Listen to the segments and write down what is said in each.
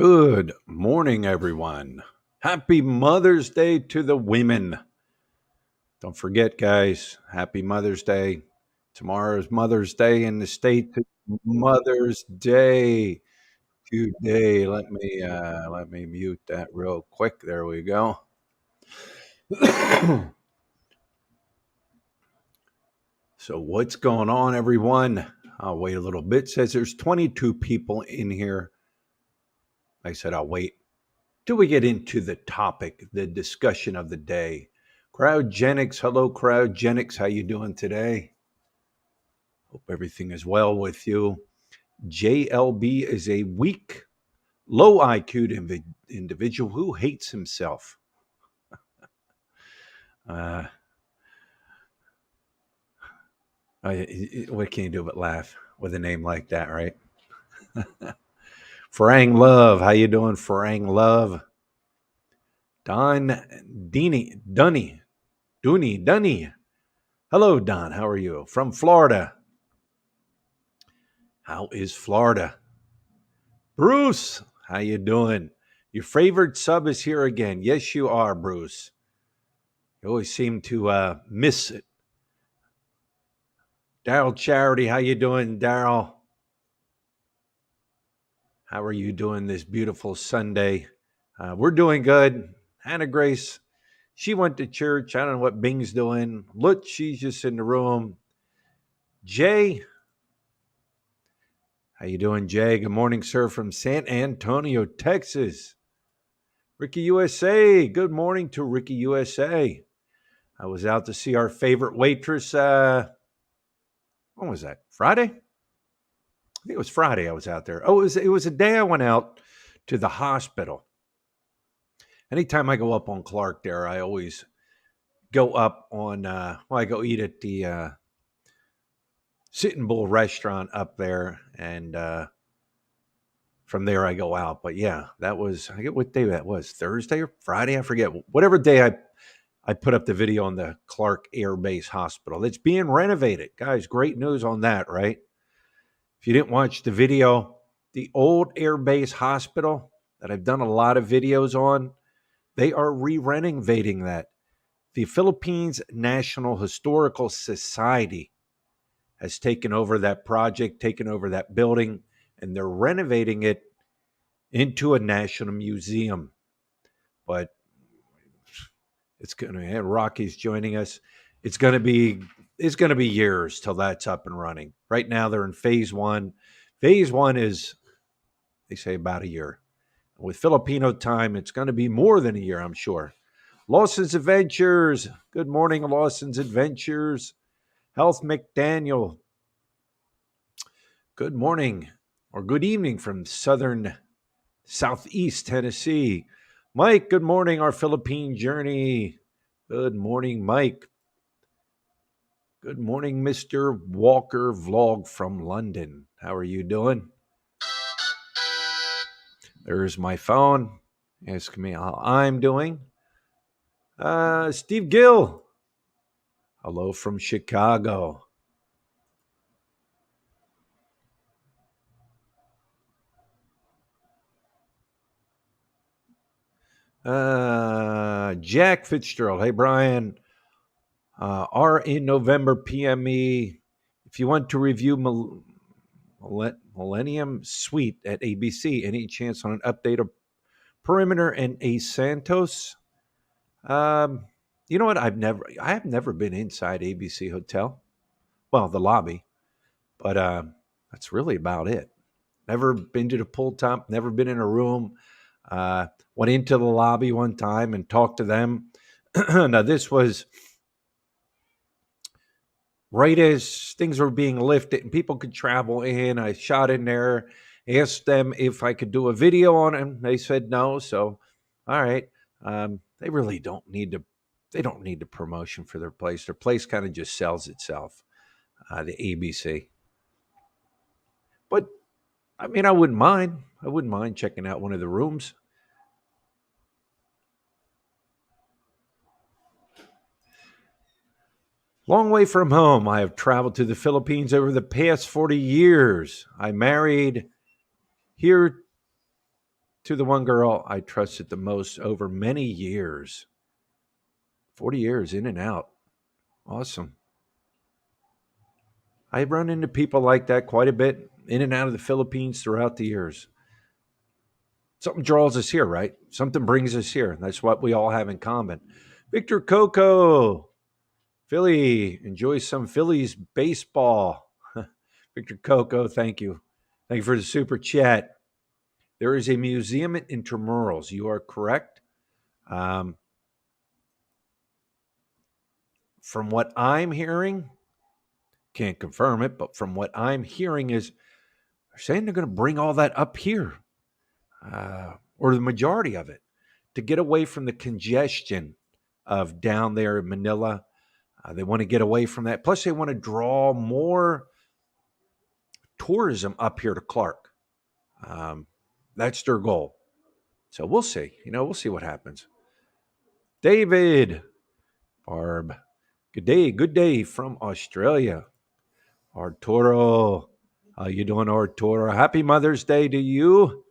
Good morning, everyone. Happy Mother's Day to the women. Don't forget, guys, happy Mother's Day. Tomorrow's Mother's Day in the States. Mother's Day today. Let me mute that real quick. There we go. So what's going on, everyone? I'll wait a little bit. It says there's 22 people in here. I said I'll wait till we get into the topic, the discussion of the day. Cryogenics, hello Cryogenics, how you doing today? Hope everything is well with you. JLB is a weak, low IQ individual who hates himself. What can you do but laugh with a name like that, right? Farang Love, how you doing, Farang Love? Don Dunny. Hello, Don. How are you? From Florida. How is Florida? Bruce, how you doing? Your favorite sub is here again. Yes, you are, Bruce. You always seem to miss it. Daryl Charity, how you doing, Daryl? How are you doing this beautiful Sunday? We're doing good. Hannah Grace, she went to church. I don't know what Bing's doing. Look, she's just in the room. Jay, how you doing, Jay? Good morning, sir, from San Antonio, Texas. Ricky USA, good morning to Ricky USA. I was out to see our favorite waitress. When was that? Friday? I think it was Friday I was out there. Oh, it was a day I went out to the hospital. Anytime I go up on Clark there, I always go up on, I go eat at the Sitting Bull restaurant up there. And from there I go out. But yeah, I forget what day that was. Thursday or Friday? I forget. Whatever day I put up the video on the Clark Air Base Hospital. It's being renovated. Guys, great news on that, right? If you didn't watch the video, the old Air Base Hospital that I've done a lot of videos on, they are re-renovating that. The Philippines National Historical Society has taken over that project, taken over that building, and they're renovating it into a national museum. But it's going to, Rocky's joining us. It's going to be years till that's up and running. Right now they're in phase one. Phase one is, they say, about a year. With Filipino time, it's going to be more than a year, I'm sure. Lawson's Adventures. Good morning, Lawson's Adventures. Health McDaniel. Good morning or good evening from southeast Tennessee. Mike, good morning, our Philippine journey. Good morning, Mike. Good morning, Mr. Walker Vlog from London. How are you doing? There's my phone. Ask me how I'm doing. Steve Gill. Hello from Chicago. Jack Fitzgerald. Hey, Brian. Are in November PME. If you want to review Millennium Suite at ABC, any chance on an update of Perimeter and A Santos? You know what? I have never been inside ABC Hotel. Well, the lobby, but that's really about it. Never been to the pool top. Never been in a room. Went into the lobby one time and talked to them. Now this was right as things were being lifted and people could travel in. I shot in there, asked them if I could do a video on it. They said no. So, all right. They really don't need to. They don't need the promotion for their place. Their place kind of just sells itself. The ABC. But I mean, I wouldn't mind. I wouldn't mind checking out one of the rooms. Long way from home. I have traveled to the Philippines over the past 40 years. I married here To the one girl I trusted the most over many years. 40 years in and out. Awesome. I run into people like that quite a bit in and out of the Philippines throughout the years. Something draws us here, right? Something brings us here. That's what we all have in common. Victor Coco, Philly, enjoy some Phillies baseball. Victor Coco, thank you. Thank you for the super chat. There is a museum at Intramurals. You are correct. From what I'm hearing, can't confirm it, but from what I'm hearing is they're saying they're going to bring all that up here, or the majority of it, to get away from the congestion of down there in Manila. They want to get away from that. Plus, they want to draw more tourism up here to Clark. That's their goal. So we'll see. We'll see what happens. David, Barb, good day from Australia. Arturo, how you doing, Arturo? Happy Mother's Day to you.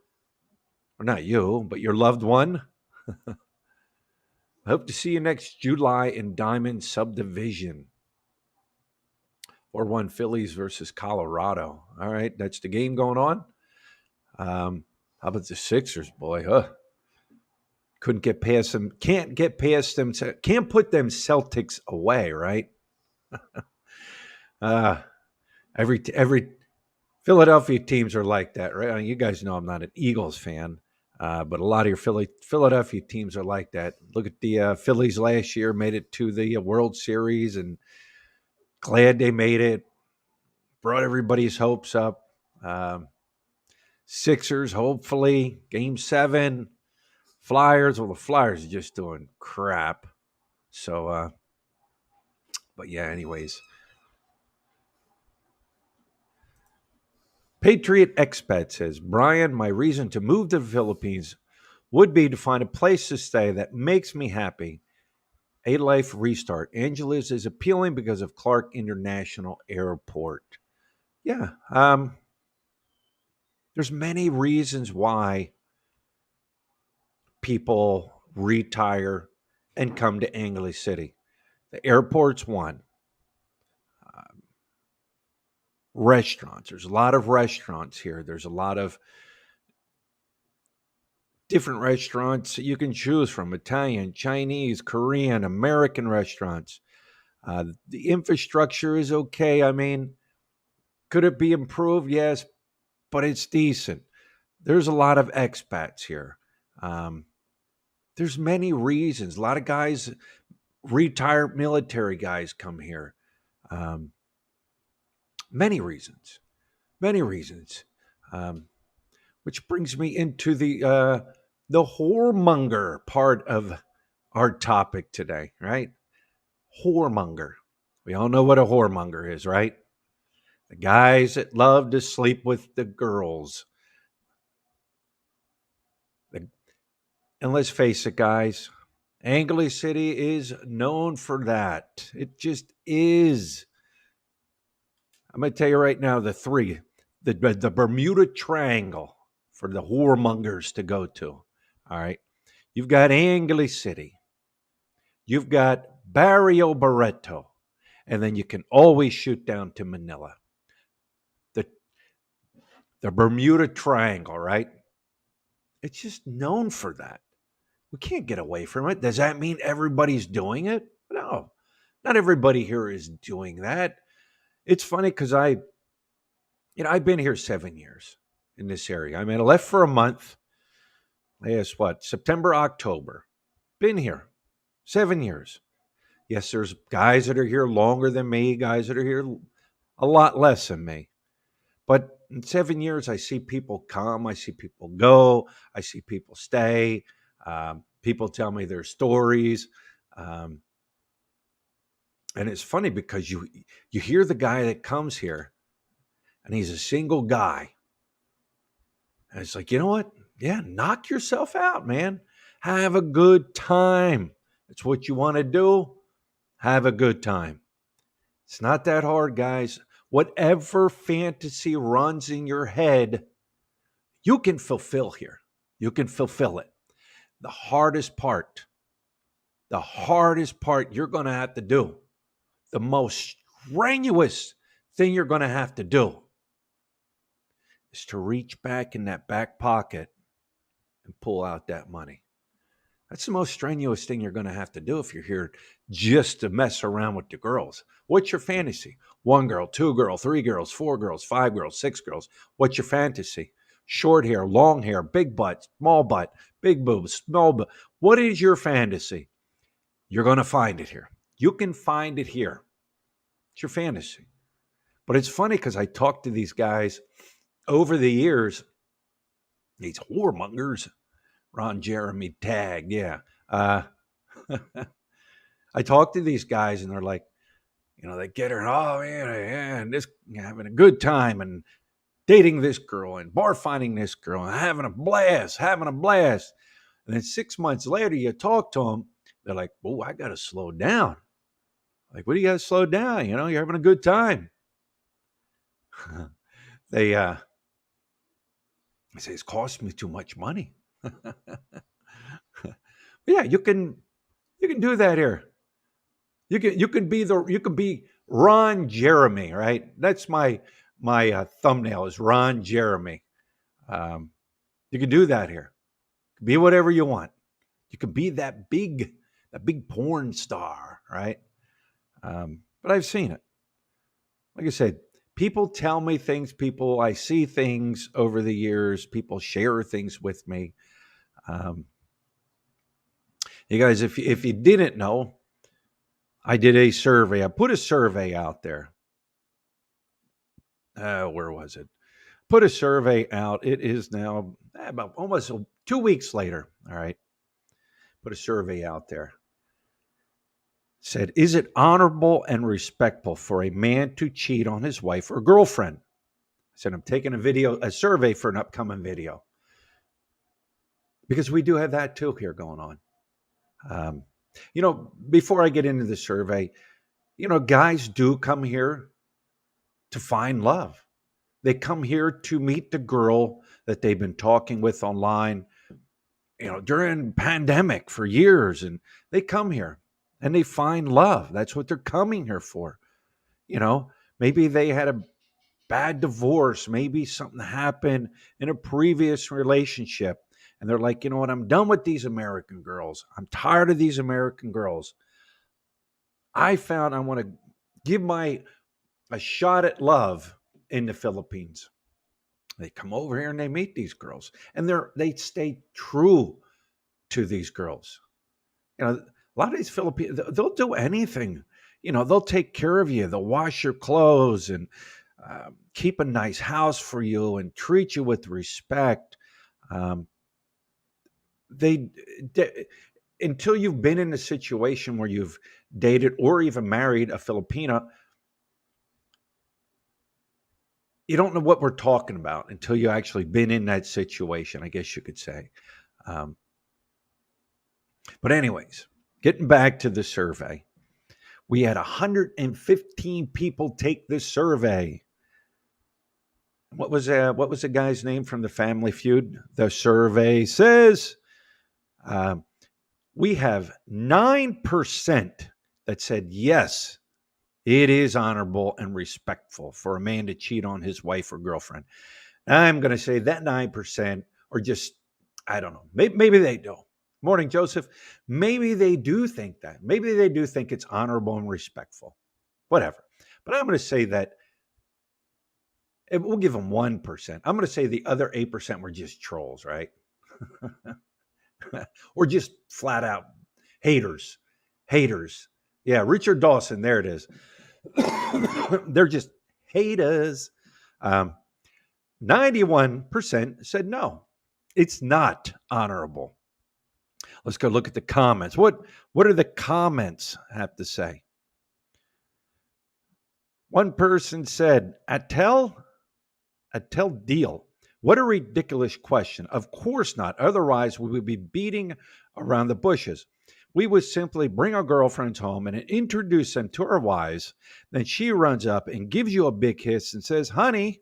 Or not you, but your loved one. I hope to see you next July in Diamond Subdivision. 4-1 Phillies versus Colorado. All right, that's the game going on. How about the Sixers, boy? Couldn't get past them. Can't get past them. Can't put them Celtics away, right? Every Philadelphia teams are like that, right? I mean, you guys know I'm not an Eagles fan, but a lot of your Philadelphia teams are like that. Look at the Phillies last year, made it to the World Series, and glad they made it. Brought everybody's hopes up. Sixers, hopefully, Game 7. Flyers, well, the Flyers are just doing crap. So, but yeah, anyways. Patriot Expat says, Brian, my reason to move to the Philippines would be to find a place to stay that makes me happy. A life restart. Angeles is appealing because of Clark International Airport. Yeah. There's many reasons why people retire and come to Angeles City. The airport's one. Restaurants. There's a lot of restaurants here. There's a lot of different restaurants you can choose from: Italian, Chinese, Korean, American restaurants. The infrastructure is okay. I mean, could it be improved? Yes, but it's decent. There's a lot of expats here. There's many reasons. A lot of guys, retired military guys, come here. Many reasons. Which brings me into the whoremonger part of our topic today, right? Whoremonger. We all know what a whoremonger is, right? The guys that love to sleep with the girls. And let's face it, guys, Angeles City is known for that. It just is. I'm going to tell you right now, the Bermuda Triangle for the whoremongers to go to. All right. You've got Angeles City. You've got Barrio Barreto. And then you can always shoot down to Manila. The Bermuda Triangle, right? It's just known for that. We can't get away from it. Does that mean everybody's doing it? No. Not everybody here is doing that. It's funny because I've been here 7 years in this area. I mean, I left for a month. September, October. Been here 7 years. Yes, there's guys that are here longer than me, guys that are here a lot less than me. But in 7 years, I see people come, I see people go, I see people stay. People tell me their stories. And it's funny because you hear the guy that comes here and he's a single guy. And it's like, you know what? Yeah, knock yourself out, man. Have a good time. It's what you want to do. Have a good time. It's not that hard, guys. Whatever fantasy runs in your head, you can fulfill here. You can fulfill it. The hardest part you're going to have to do, the most strenuous thing you're going to have to do is to reach back in that back pocket and pull out that money. That's the most strenuous thing you're going to have to do if you're here just to mess around with the girls. What's your fantasy? 1 girl, 2 girls, 3 girls, 4 girls, 5 girls, 6 girls. What's your fantasy? Short hair, long hair, big butt, big boobs, small butt. What is your fantasy? You're going to find it here. You can find it here. It's your fantasy. But it's funny because I talked to these guys over the years, these whoremongers, Ron Jeremy tag, yeah. I talk to these guys and they're like, they get her, oh man, and this having a good time and dating this girl and bar finding this girl and having a blast. And then 6 months later, you talk to them, they're like, oh, I got to slow down. Like, what do you got to slow down? You're having a good time. They say it's cost me too much money. Yeah, you can do that here. You can be Ron Jeremy, right? That's my thumbnail is Ron Jeremy. You can do that here. Be whatever you want. You can be that big porn star, right? But I've seen it. Like I said, people tell me things. I see things over the years. People share things with me. You guys, if you didn't know, I did a survey. I put a survey out there. Where was it? Put a survey out. It is now about almost 2 weeks later. All right. Put a survey out there. Said, is it honorable and respectful for a man to cheat on his wife or girlfriend? I said, I'm taking a survey for an upcoming video. Because we do have that too here going on. Before I get into the survey, guys do come here to find love. They come here to meet the girl that they've been talking with online, during pandemic for years. And they come here and they find love. That's what they're coming here for. Maybe they had a bad divorce. Maybe something happened in a previous relationship. And they're like, you know what? I'm done with these American girls. I'm tired of these American girls. I found I want to give a shot at love in the Philippines. They come over here and they meet these girls. And they stay true to these girls. A lot of these Filipinos, they'll do anything. They'll take care of you. They'll wash your clothes and keep a nice house for you and treat you with respect. Until you've been in a situation where you've dated or even married a Filipina, you don't know what we're talking about until you actually been in that situation, I guess you could say. But anyways, getting back to the survey, we had 115 people take this survey. What was the guy's name from the Family Feud? The survey says we have 9% that said yes, it is honorable and respectful for a man to cheat on his wife or girlfriend. I'm going to say that 9% are just, I don't know. Maybe they don't. Morning, Joseph. Maybe they do think that. Maybe they do think it's honorable and respectful. Whatever. But I'm going to say that we'll give them 1%. I'm going to say the other 8% were just trolls, right? Or just flat out haters. Yeah, Richard Dawson, there it is. They're just haters. 91% said no, it's not honorable. Let's go look at the comments. What do the comments have to say? One person said, Attel deal. What a ridiculous question. Of course not. Otherwise, we would be beating around the bushes. We would simply bring our girlfriends home and introduce them to our wives. Then she runs up and gives you a big kiss and says, honey,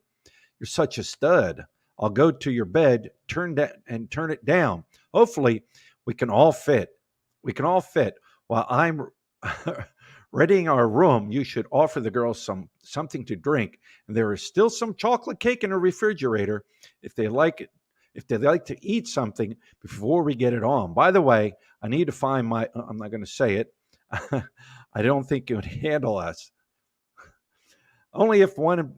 you're such a stud. I'll go to your bed, turn it down. Hopefully, we can all fit. We can all fit. While I'm readying our room, you should offer the girls something to drink. And there is still some chocolate cake in the refrigerator if they like it. If they like to eat something before we get it on. By the way, I need to find my. I'm not going to say it. I don't think it would handle us. Only if one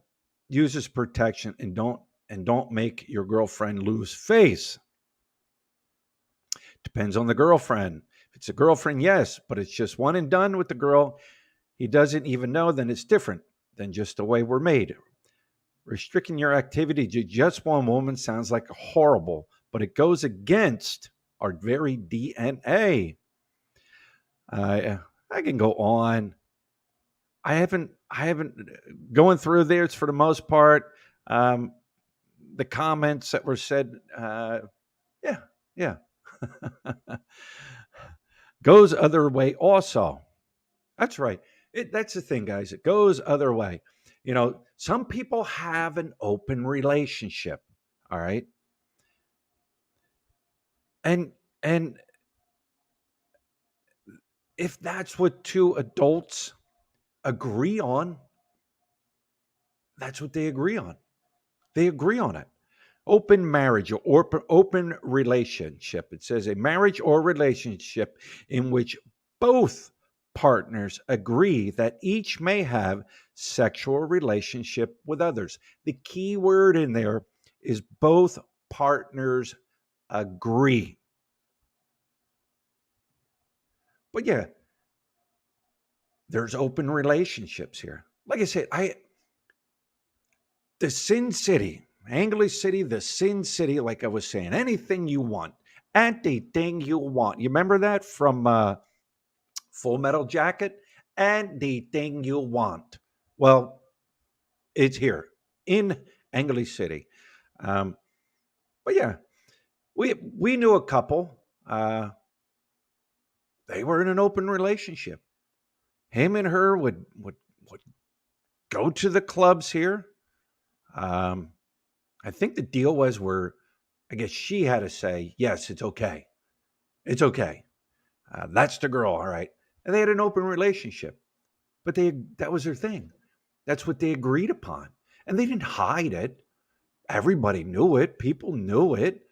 uses protection and don't make your girlfriend lose face. Depends on the girlfriend. If it's a girlfriend, yes, but it's just one and done with the girl he doesn't even know, then it's different than just the way we're made. Restricting your activity to just one woman sounds like horrible, but it goes against our very DNA. I can go on. I haven't going through there. It's for the most part. The comments that were said, yeah. Goes other way also. That's right. That's the thing, guys. It goes other way. Some people have an open relationship. All right. And if that's what two adults agree on, that's what they agree on. They agree on it. Open marriage or open relationship. It says a marriage or relationship in which both partners agree that each may have sexual relationship with others. The key word in there is both partners agree. But yeah, there's open relationships here. Like I said, the Sin City, English City, the Sin City, like I was saying, anything you want, anything you want. You remember that from Full Metal Jacket? Anything you want. Well, it's here in English City. But yeah, we knew a couple. They were in an open relationship. Him and her would go to the clubs here. I think the deal was I guess she had to say, yes, it's okay. It's okay. That's the girl, all right. And they had an open relationship, but that was their thing. That's what they agreed upon. And they didn't hide it. Everybody knew it. People knew it.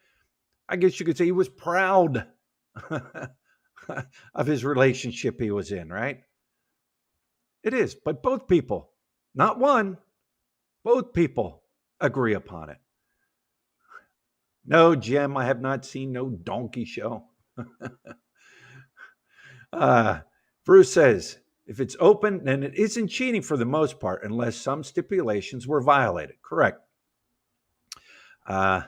I guess you could say he was proud of his relationship he was in, right? It is. But both people, not one, both people agree upon it. No, Jim, I have not seen no donkey show. Bruce says, if it's open, then it isn't cheating for the most part, unless some stipulations were violated. Correct. I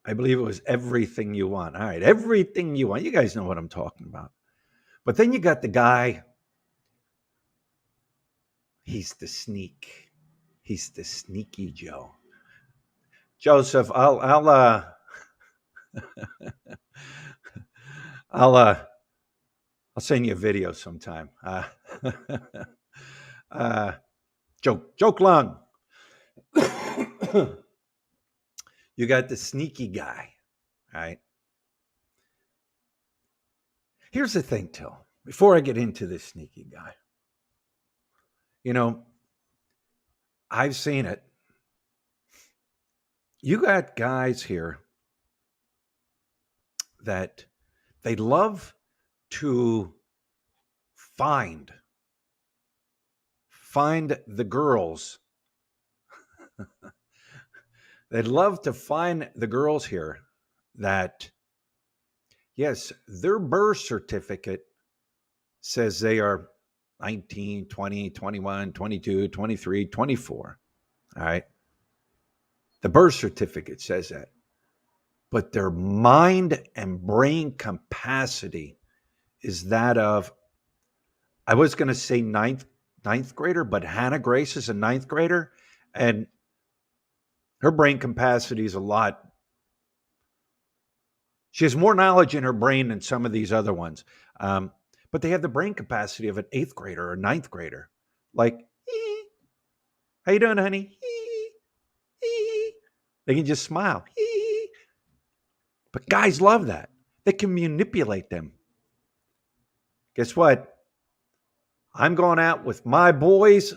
believe it was everything you want. All right, everything you want. You guys know what I'm talking about. But then you got the guy. He's the sneak. He's the sneaky Joe. Joseph, I'll send you a video sometime. Joke long. You got the sneaky guy, right? Here's the thing, too. Before I get into this sneaky guy, I've seen it. You got guys here that they love to find the girls. They'd love to find the girls here that, yes, their birth certificate says they are 19, 20, 21, 22, 23, 24. All right. The birth certificate says that. But their mind and brain capacity is that of, I was going to say ninth grader, but Hannah Grace is a ninth grader, and her brain capacity is a lot. She has more knowledge in her brain than some of these other ones. But they have the brain capacity of an eighth grader or ninth grader. Like, how you doing, honey? They can just smile. But guys love that. They can manipulate them. Guess what? I'm going out with my boys,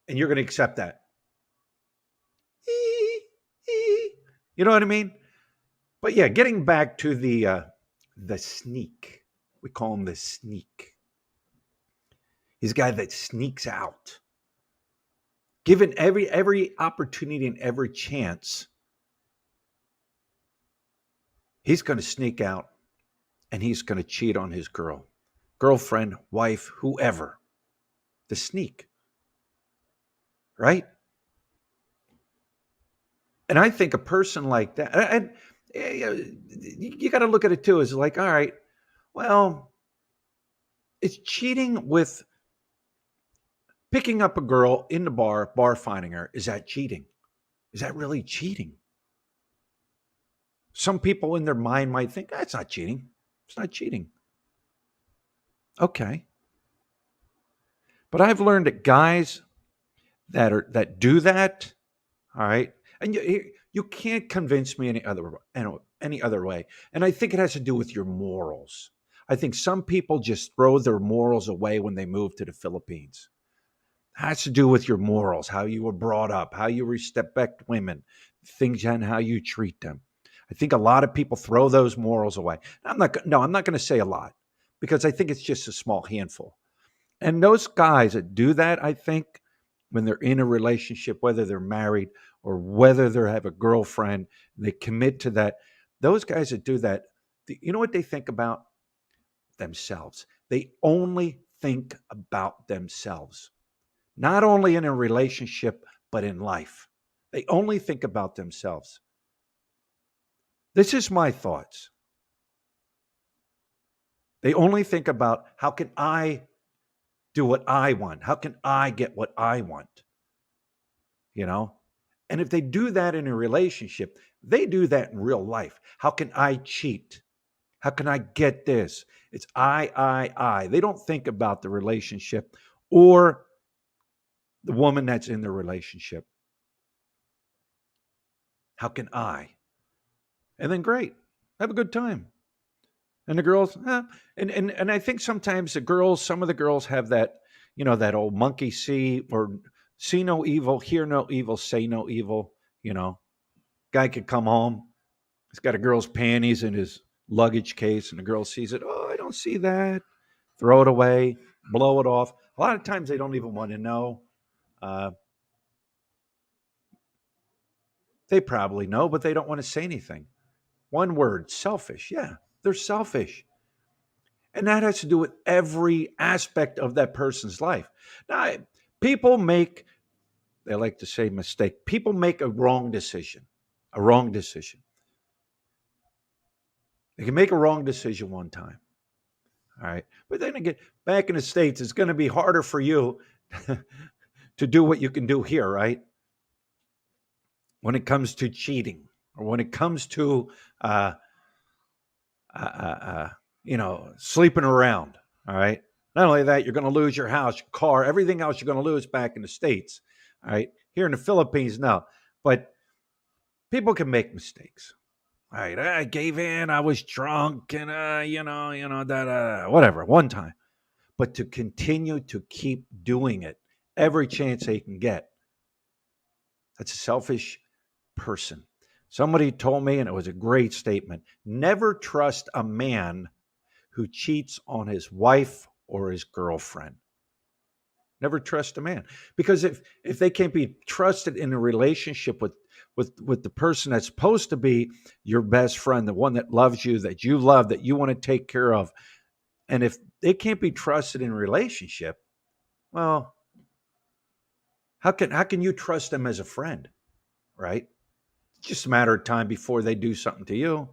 and you're going to accept that. You know what I mean? But yeah, getting back to the sneak. We call him the sneak. He's a guy that sneaks out. Given every opportunity and every chance, he's going to sneak out and he's going to cheat on his girlfriend, wife, whoever. The sneak. Right? And I think a person like that, and you got to look at it too, is like, all right, well, it's cheating with picking up a girl in the bar finding her. Is that cheating? Is that really cheating? Some people in their mind might think, that's not cheating. It's not cheating. Okay. But I've learned that guys that do that, all right, and you can't convince me any other way. And I think it has to do with your morals. I think some people just throw their morals away when they move to the Philippines. It has to do with your morals, how you were brought up, how you respect women, things and how you treat them. I think a lot of people throw those morals away. I'm not going to say a lot because I think it's just a small handful. And those guys that do that, I think, when they're in a relationship, whether they're married or whether they have a girlfriend, they commit to that. Those guys that do that, you know what they think about? Themselves. They only think about themselves, not only in a relationship, but in life. They only think about themselves. This is my thoughts. They only think about how can I do what I want? How can I get what I want? You know? And if they do that in a relationship, they do that in real life. How can I cheat? How can I get this? It's I. They don't think about the relationship or the woman that's in the relationship. How can I? And then great. Have a good time. And the girls, and I think sometimes some of the girls have that, that old monkey see or see no evil, hear no evil, say no evil. Guy could come home, he's got a girl's panties in his luggage case, and the girl sees it. Oh, I don't see that. Throw it away, blow it off. A lot of times they don't even want to know. Uh, they probably know, but they don't want to say anything. One word, selfish. Yeah, they're selfish. And that has to do with every aspect of that person's life. Now, people make, they like to say mistake. People make a wrong decision. A wrong decision. They can make a wrong decision one time. All right. But then again, back in the States, it's going to be harder for you to do what you can do here, right? When it comes to cheating or when it comes to, uh, uh, sleeping around. All right. Not only that, you're going to lose your house, your car, everything else you're going to lose back in the States. All right. Here in the Philippines, no. But people can make mistakes. All right. I gave in. I was drunk and, whatever, one time. But to continue to keep doing it every chance they can get, that's a selfish person. Somebody told me, and it was a great statement, never trust a man who cheats on his wife or his girlfriend. Never trust a man, because if they can't be trusted in a relationship with the person that's supposed to be your best friend, the one that loves you, that you love, that you want to take care of, and if they can't be trusted in a relationship, well, how can you trust them as a friend, right? It's just a matter of time before they do something to you,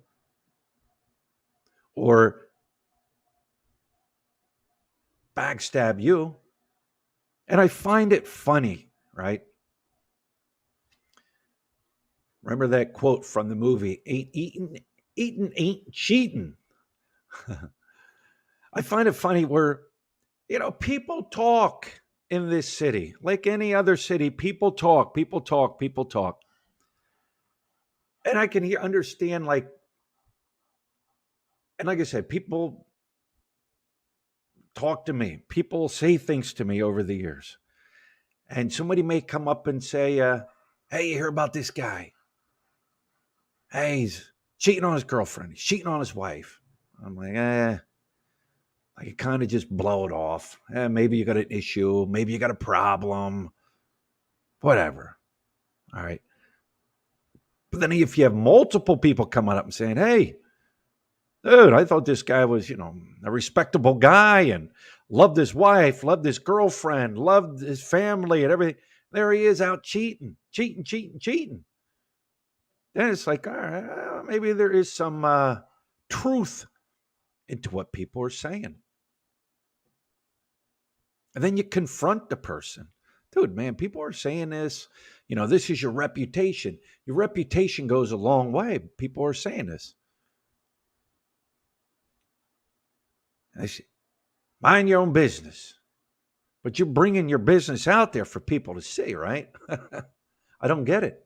or backstab you. And I find it funny, right? Remember that quote from the movie, ain't eating ain't cheating. I find it funny where, people talk in this city, like any other city, people talk. And I can understand, like, and like I said, people talk to me, people say things to me over the years. And somebody may come up and say, hey, you hear about this guy? Hey, he's cheating on his girlfriend. He's cheating on his wife. I'm like, I can kind of just blow it off. Maybe you got an issue. Maybe you got a problem. Whatever. All right. But then if you have multiple people coming up and saying, hey, dude, I thought this guy was, a respectable guy and loved his wife, loved his girlfriend, loved his family and everything. There he is out cheating. Then it's like, all right, maybe there is some truth into what people are saying. And then you confront the person. Dude, man, people are saying this. This is your reputation. Your reputation goes a long way. People are saying this. I say, mind your own business. But you're bringing your business out there for people to see, right? I don't get it.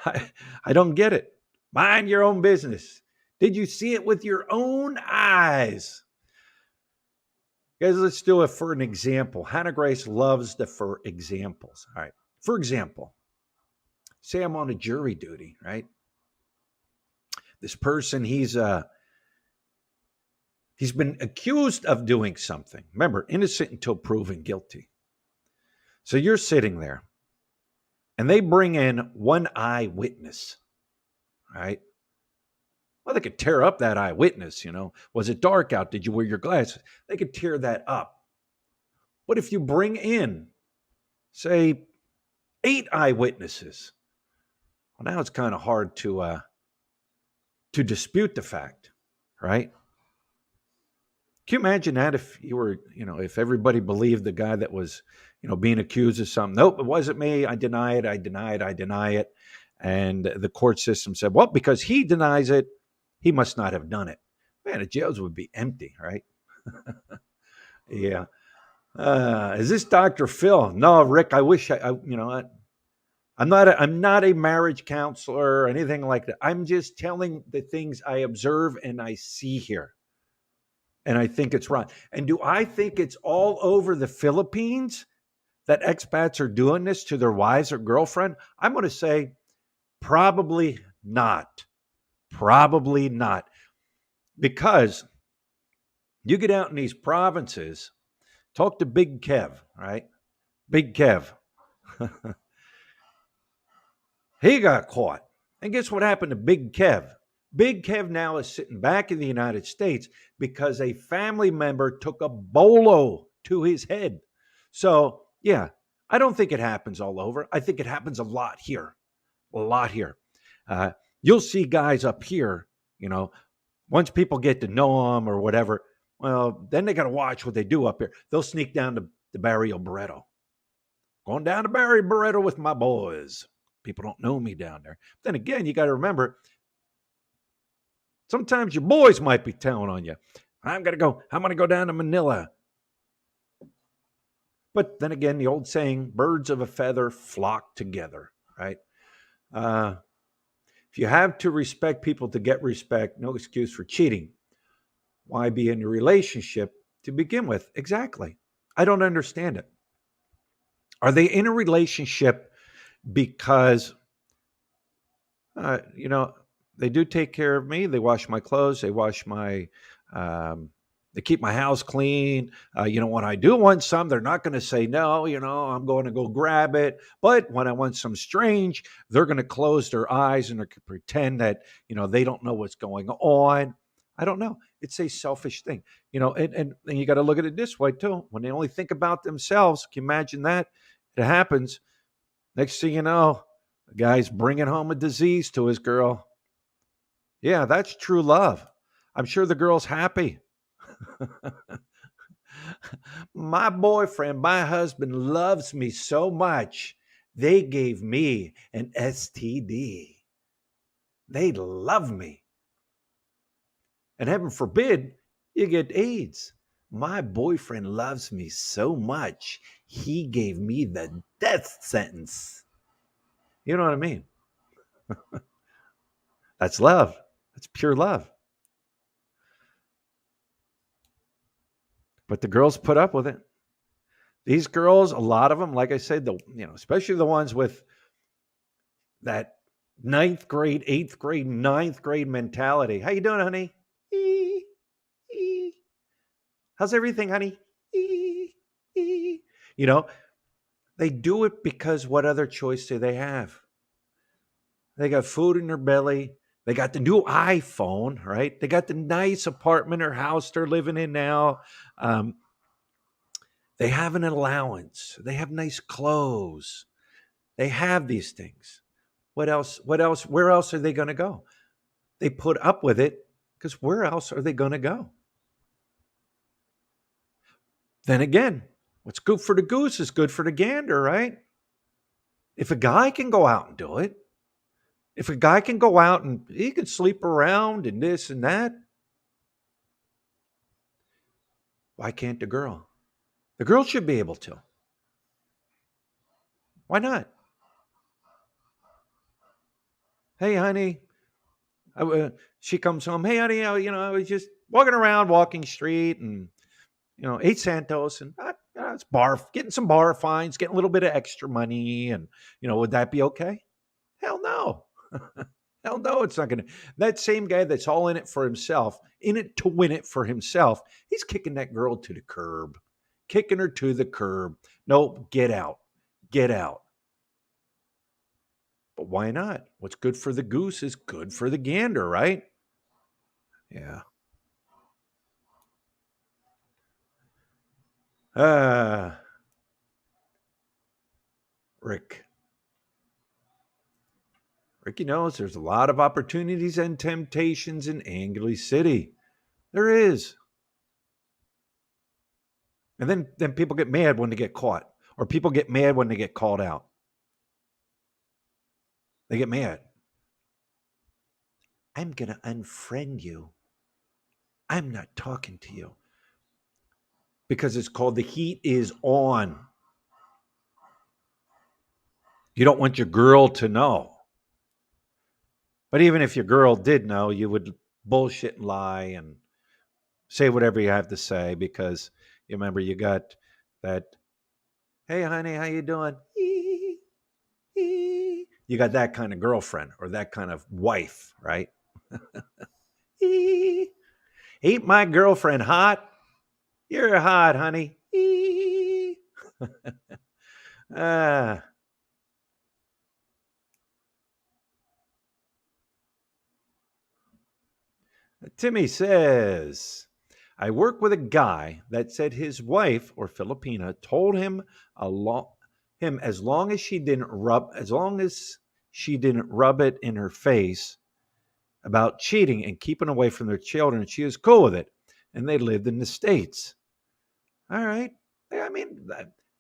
I don't get it. Mind your own business. Did you see it with your own eyes? Guys, let's do it for an example. Hannah Grace loves the for examples. All right. For example, say I'm on a jury duty, right? This person, he's been accused of doing something. Remember, innocent until proven guilty. So you're sitting there, and they bring in one eyewitness, right? Well, they could tear up that eyewitness, Was it dark out? Did you wear your glasses? They could tear that up. But if you bring in, say, 8 eyewitnesses, well, now it's kind of hard to dispute the fact, right? Can you imagine that if you were, if everybody believed the guy that was, being accused of something? Nope, it wasn't me. I deny it. And the court system said, well, because he denies it, he must not have done it. Man, the jails would be empty, right? Yeah. Is this Dr. Phil? No, Rick, I wish I'm not a marriage counselor or anything like that. I'm just telling the things I observe and I see here. And I think it's wrong. And do I think it's all over the Philippines that expats are doing this to their wives or girlfriend? I'm going to say probably not. Probably not. Because you get out in these provinces, talk to Big Kev, right? Big Kev. He got caught. And guess what happened to Big Kev? Big Kev now is sitting back in the United States because a family member took a bolo to his head. So, yeah, I don't think it happens all over. I think it happens a lot here. A lot here. You'll see guys up here, once people get to know them or whatever, well, then they got to watch what they do up here. They'll sneak down to Barrio Barreto. Going down to Barrio Barreto with my boys. People don't know me down there. But then again, you got to remember, sometimes your boys might be telling on you. I'm going to go down to Manila. But then again, the old saying, birds of a feather flock together, right? If you have to respect people to get respect, no excuse for cheating. Why be in a relationship to begin with? Exactly. I don't understand it. Are they in a relationship because, they do take care of me. They wash my clothes. They wash my, they keep my house clean. When I do want some, they're not going to say no, I'm going to go grab it. But when I want some strange, they're going to close their eyes and pretend that, they don't know what's going on. I don't know. It's a selfish thing, and you got to look at it this way too. When they only think about themselves, can you imagine that? It happens. Next thing you know, the guy's bringing home a disease to his girl. Yeah, that's true love. I'm sure the girl's happy. My boyfriend, my husband loves me so much, they gave me an STD. They love me. And heaven forbid you get AIDS. My boyfriend loves me so much, he gave me the death sentence. You know what I mean? That's love. That's pure love. But the girls put up with it. These girls, a lot of them, like I said, especially the ones with that ninth grade, eighth grade, ninth grade mentality. How you doing, honey? Ee, ee. How's everything, honey? Ee, ee. You know, they do it because what other choice do they have? They got food in their belly. They got the new iPhone, right? They got the nice apartment or house they're living in now. Um, they have an allowance. They have nice clothes. They have these things. What else? What else? Where else are they going to go? They put up with it because where else are they going to go? Then again, what's good for the goose is good for the gander, right? If a guy can go out and do it, if a guy can go out and he can sleep around and this and that, why can't the girl? The girl should be able to. Why not? Hey, honey. She comes home. Hey, honey, I was just walking around Walking Street and, ate Santos and it's getting some bar fines, getting a little bit of extra money. And, would that be okay? Hell no. Hell no, it's not going to. That same guy that's all in it for himself, in it to win it for himself, he's kicking that girl to the curb, kicking her to the curb. No, get out. Get out. But why not? What's good for the goose is good for the gander, right? Yeah. Ah, Rick. Ricky knows there's a lot of opportunities and temptations in Angley City. There is. And then people get mad when they get caught, or people get mad when they get called out. They get mad. I'm going to unfriend you. I'm not talking to you. Because it's called the heat is on. You don't want your girl to know. But even if your girl did know, you would bullshit and lie and say whatever you have to say because you remember you got that, hey, honey, how you doing? You got that kind of girlfriend or that kind of wife, right? Ain't my girlfriend hot? You're hot, honey. Timmy says, I work with a guy that said his wife or Filipina told him as long as she didn't rub it in her face about cheating and keeping away from their children, she was cool with it. And they lived in the States. All right. I mean,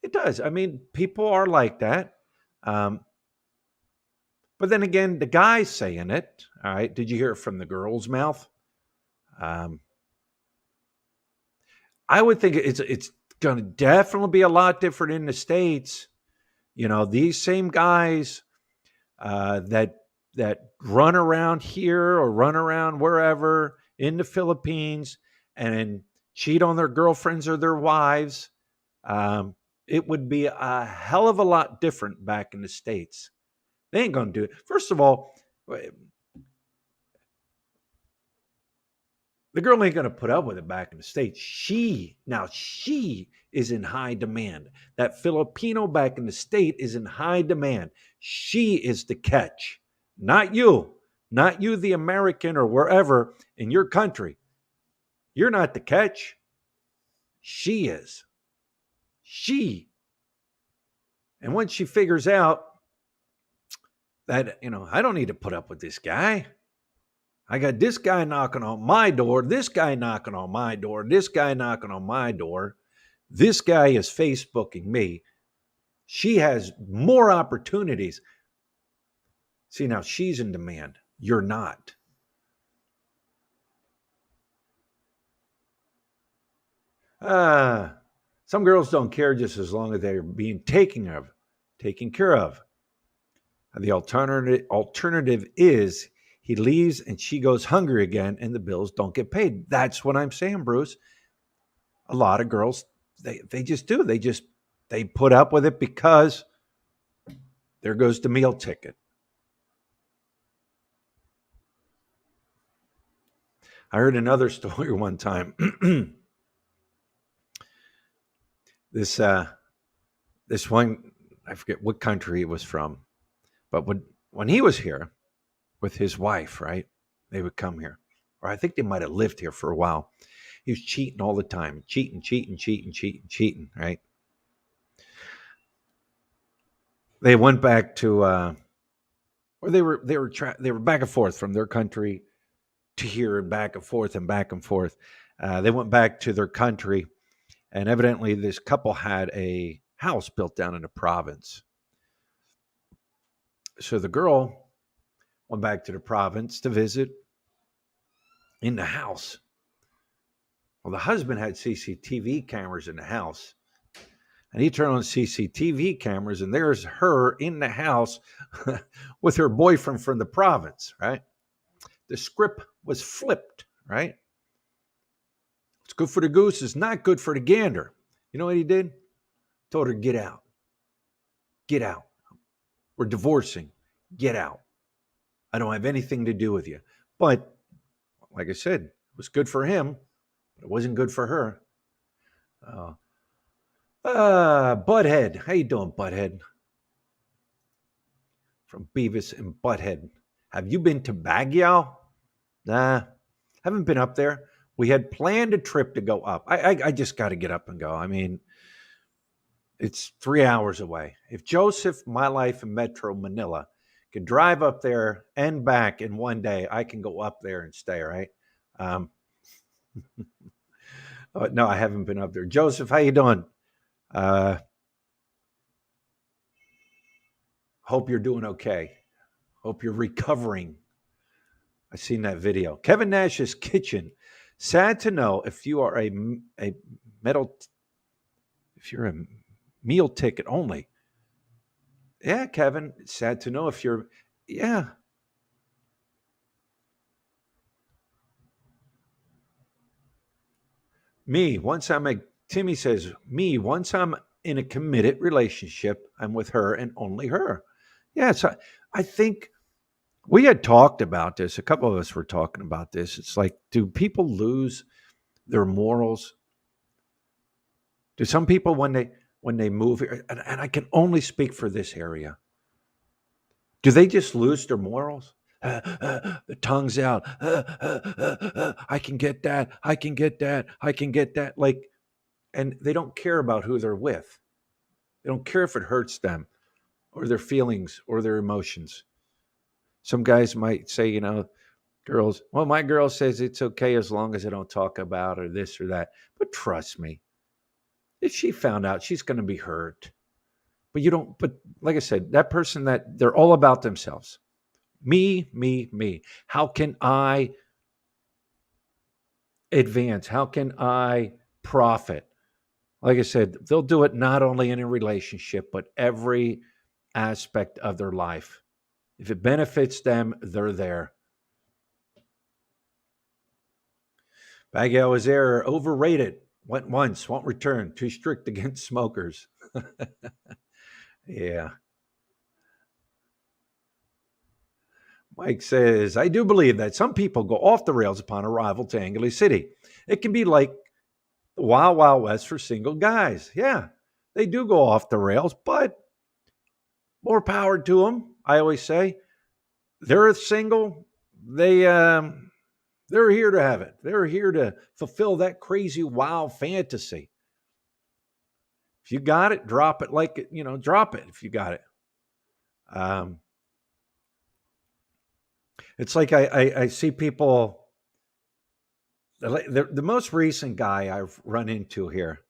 it does. I mean, people are like that. But then again, the guy's saying it. All right. Did you hear it from the girl's mouth? I would think it's going to definitely be a lot different in the States. These same guys that run around here or run around wherever in the Philippines and cheat on their girlfriends or their wives, it would be a hell of a lot different back in the States. They ain't going to do it. First of all, the girl ain't going to put up with it back in the States. She is in high demand. That Filipino back in the state is in high demand. She is the catch, not you, the American or wherever in your country. You're not the catch. She is. She. And once she figures out that, I don't need to put up with this guy. I got this guy knocking on my door, this guy knocking on my door, this guy knocking on my door. This guy is Facebooking me. She has more opportunities. See, now she's in demand. You're not. Some girls don't care just as long as they're being taken care of. The alternative is He leaves and she goes hungry again and the bills don't get paid. That's what I'm saying, Bruce. A lot of girls, they just do. They put up with it because there goes the meal ticket. I heard another story one time. this this one, I forget what country it was from, but when he was here with his wife, right? They would come here, or I think they might have lived here for a while. He was cheating all the time, cheating, right? They went back to, or they were back and forth from their country to here and back and forth and back and forth. They went back to their country, and evidently this couple had a house built down in the province. So the girl went back to the province to visit in the house. Well, the husband had CCTV cameras in the house. And he turned on CCTV cameras, and there's her in the house with her boyfriend from the province, right? The script was flipped, right? It's good for the goose, it's not good for the gander. You know what he did? Told her, get out. Get out. We're divorcing. Get out. I don't have anything to do with you. But, like I said, it was good for him, but it wasn't good for her. Butthead. How you doing, Butthead? From Beavis and Butthead. Have you been to Baguio? Nah, haven't been up there. We had planned a trip to go up. I just got to get up and go. I mean, it's 3 hours away. If Joseph, My Life in Metro Manila, can drive up there and back in one day, I can go up there and stay, right? No, I haven't been up there. Joseph, how you doing? Hope you're doing okay. Hope you're recovering. I seen that video. Kevin Nash's Kitchen. Sad to know if you are a metal, if you're a meal ticket only. Yeah, Kevin. Sad to know if you're, yeah. Timmy says, once I'm in a committed relationship, I'm with her and only her. Yeah, so I think we had talked about this. A couple of us were talking about this. It's like, do people lose their morals? Do some people when they move here, and I can only speak for this area, do they just lose their morals? The tongue's out. I can get that. I can get that. I can get that. Like, and they don't care about who they're with. They don't care if it hurts them or their feelings or their emotions. Some guys might say, girls, well, my girl says it's okay as long as I don't talk about or this or that. But trust me, if she found out, she's going to be hurt. But like I said, that person that they're all about themselves. Me, me, me. How can I advance? How can I profit? Like I said, they'll do it not only in a relationship, but every aspect of their life. If it benefits them, they're there. Baguio is there, overrated. Went once, won't return. Too strict against smokers. Yeah. Mike says, I do believe that some people go off the rails upon arrival to Angeles City. It can be like the Wild Wild West for single guys. Yeah, they do go off the rails, but more power to them. I always say they're single. They're here to have it. They're here to fulfill that crazy wild fantasy. If you got it, drop it like it, drop it if you got it. It's like I see people. The most recent guy I've run into here,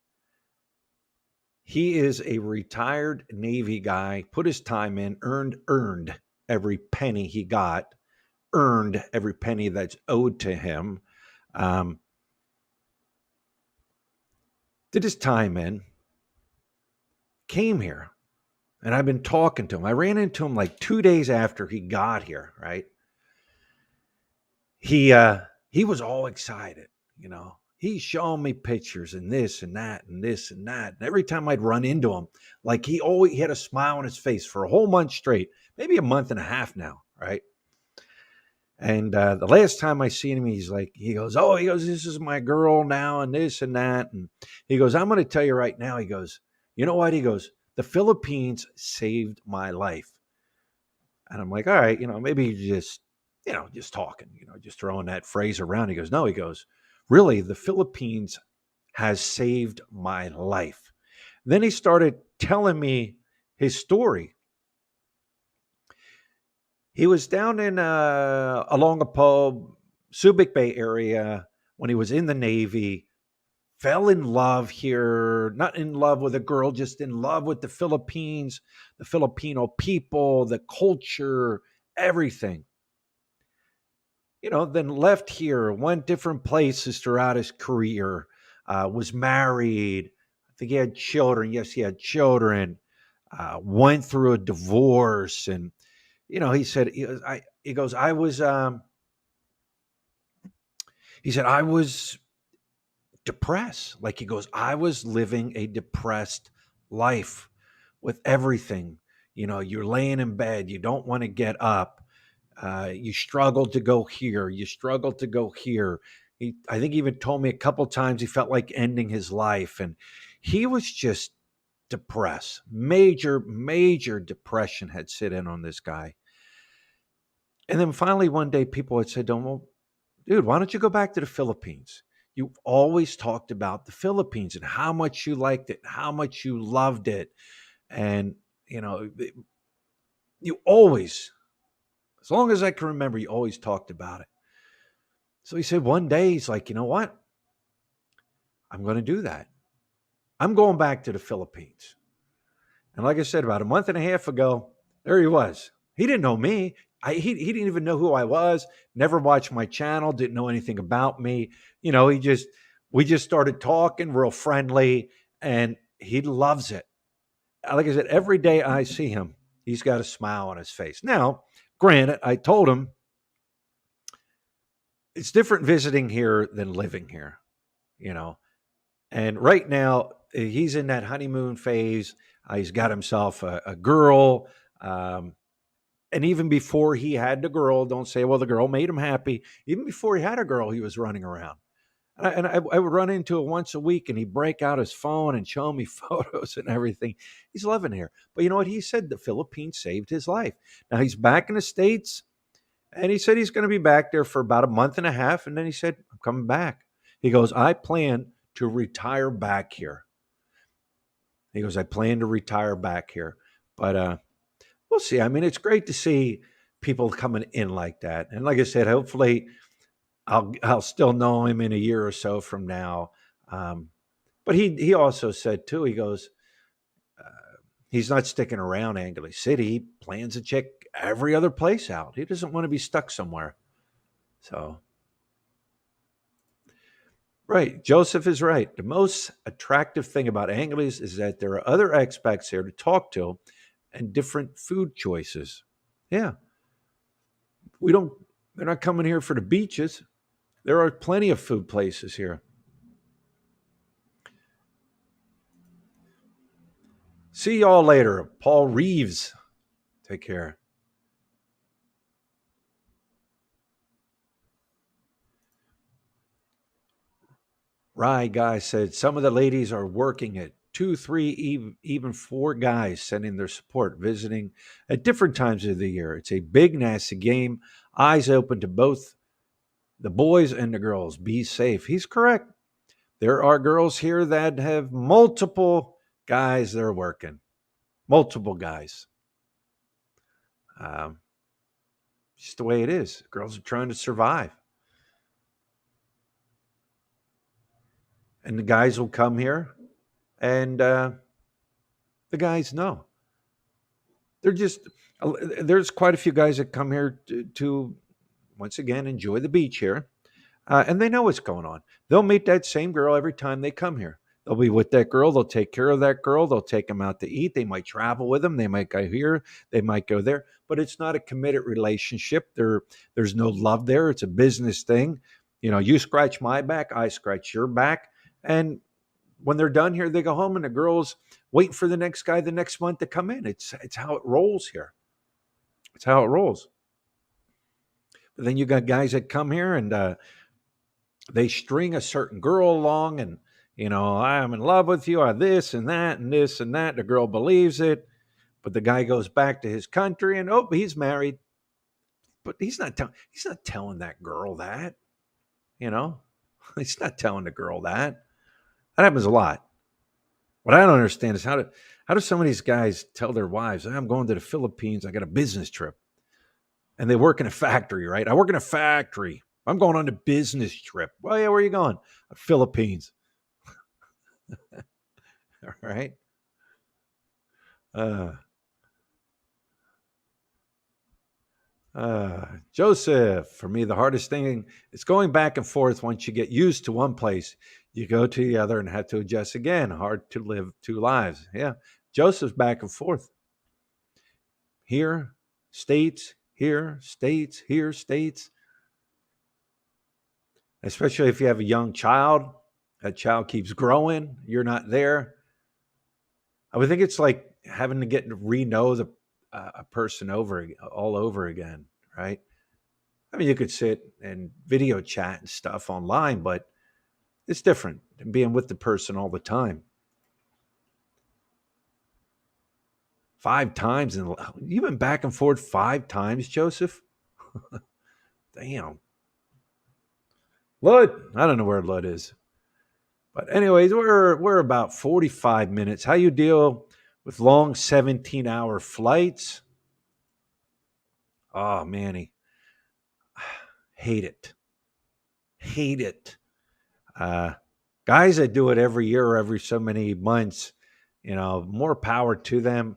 he is a retired Navy guy, put his time in, earned every penny he got, earned every penny that's owed to him, did his time in, came here, and I've been talking to him. I ran into him like 2 days after he got here, right? He was all excited, you know. He's showing me pictures and this and that and this and that. And every time I'd run into him, like he had a smile on his face for a whole month straight, maybe a month and a half now, right? And the last time I seen him, he goes, this is my girl now, and this and that. And he goes, I'm going to tell you right now. He goes, you know what? He goes, the Philippines saved my life. And I'm like, all right, maybe you just, just talking, just throwing that phrase around. He goes, no, he goes, really, the Philippines has saved my life. Then he started telling me his story. He was down in Olongapo, Subic Bay area when he was in the Navy, fell in love here, not in love with a girl, just in love with the Philippines, the Filipino people, the culture, everything. Then left here, went different places throughout his career, was married. I think he had children. Yes, he had children. Went through a divorce, and he said, he goes, I was, he said, I was depressed. Like he goes, I was living a depressed life with everything. You're laying in bed, you don't want to get up. You struggle to go here. You struggle to go here. I think he even told me a couple times he felt like ending his life. And he was just depressed. Major, major depression had set in on this guy. And then finally, one day, people had said to him, well, dude, why don't you go back to the Philippines? You always talked about the Philippines and how much you liked it, how much you loved it. And, you always, as long as I can remember, you always talked about it. So he said one day, he's like, you know what? I'm going to do that. I'm going back to the Philippines. And like I said, about a month and a half ago, there he was. He didn't know me. He didn't even know who I was, never watched my channel, didn't know anything about me. We just started talking real friendly, and he loves it. Like I said, every day I see him, he's got a smile on his face. Now, granted, I told him it's different visiting here than living here, you know. And right now, he's in that honeymoon phase. He's got himself a girl. And even before he had the girl, don't say, well, the girl made him happy. Even before he had a girl, he was running around. And I would run into it once a week, and he'd break out his phone and show me photos and everything. He's loving here. But you know what? He said the Philippines saved his life. Now he's back in the States, and he said he's going to be back there for about a month and a half. And then he said, I'm coming back. He goes, I plan to retire back here. He goes, I plan to retire back here. But we'll see. I mean, it's great to see people coming in like that. And like I said, hopefully I'll still know him in a year or so from now. But he also said too, he goes, he's not sticking around Angeles City. He plans to check every other place out. He doesn't want to be stuck somewhere. So, right. Joseph is right. The most attractive thing about Angeles is that there are other expats here to talk to and different food choices. Yeah. They're not coming here for the beaches. There are plenty of food places here. See y'all later. Paul Reeves. Take care. Rye guy said some of the ladies are working it. Two, three, even four guys sending their support, visiting at different times of the year. It's a big, nasty game. Eyes open to both the boys and the girls. Be safe. He's correct. There are girls here that have multiple guys they're working. Multiple guys. Um, just the way it is. Girls are trying to survive. And the guys will come here, and the guys know. They're just, there's quite a few guys that come here to once again, enjoy the beach here. And they know what's going on. They'll meet that same girl every time they come here. They'll be with that girl. They'll take care of that girl. They'll take them out to eat. They might travel with them. They might go here. They might go there. But it's not a committed relationship. There's no love there. It's a business thing. You scratch my back, I scratch your back. And when they're done here, they go home and the girl's waiting for the next guy the next month to come in. It's how it rolls here. It's how it rolls. But then you got guys that come here and they string a certain girl along and, I'm in love with you, this and that and this and that. The girl believes it. But the guy goes back to his country and, he's married. But he's not telling that girl that, you know. He's not telling the girl that. That happens a lot. What I don't understand is how do some of these guys tell their wives, I'm going to the Philippines, I got a business trip. And they work in a factory, right? I work in a factory. I'm going on a business trip. Well, yeah, where are you going? Philippines. All right. Joseph, for me, the hardest thing is going back and forth. Once you get used to one place, you go to the other and have to adjust again. Hard to live two lives. Yeah. Joseph's back and forth. Here, states, here, states, here, states. Especially if you have a young child, that child keeps growing, you're not there. I would think it's like having to get to re-know a person all over again, right? I mean, you could sit and video chat and stuff online, but it's different than being with the person all the time. 5 times, and you've been back and forth 5 times, Joseph? Damn. Lud, I don't know where Lud is. But anyways, we're about 45 minutes. How you deal with long 17-hour flights? Oh, Manny. Hate it. Hate it. Guys that do it every year or every so many months, more power to them.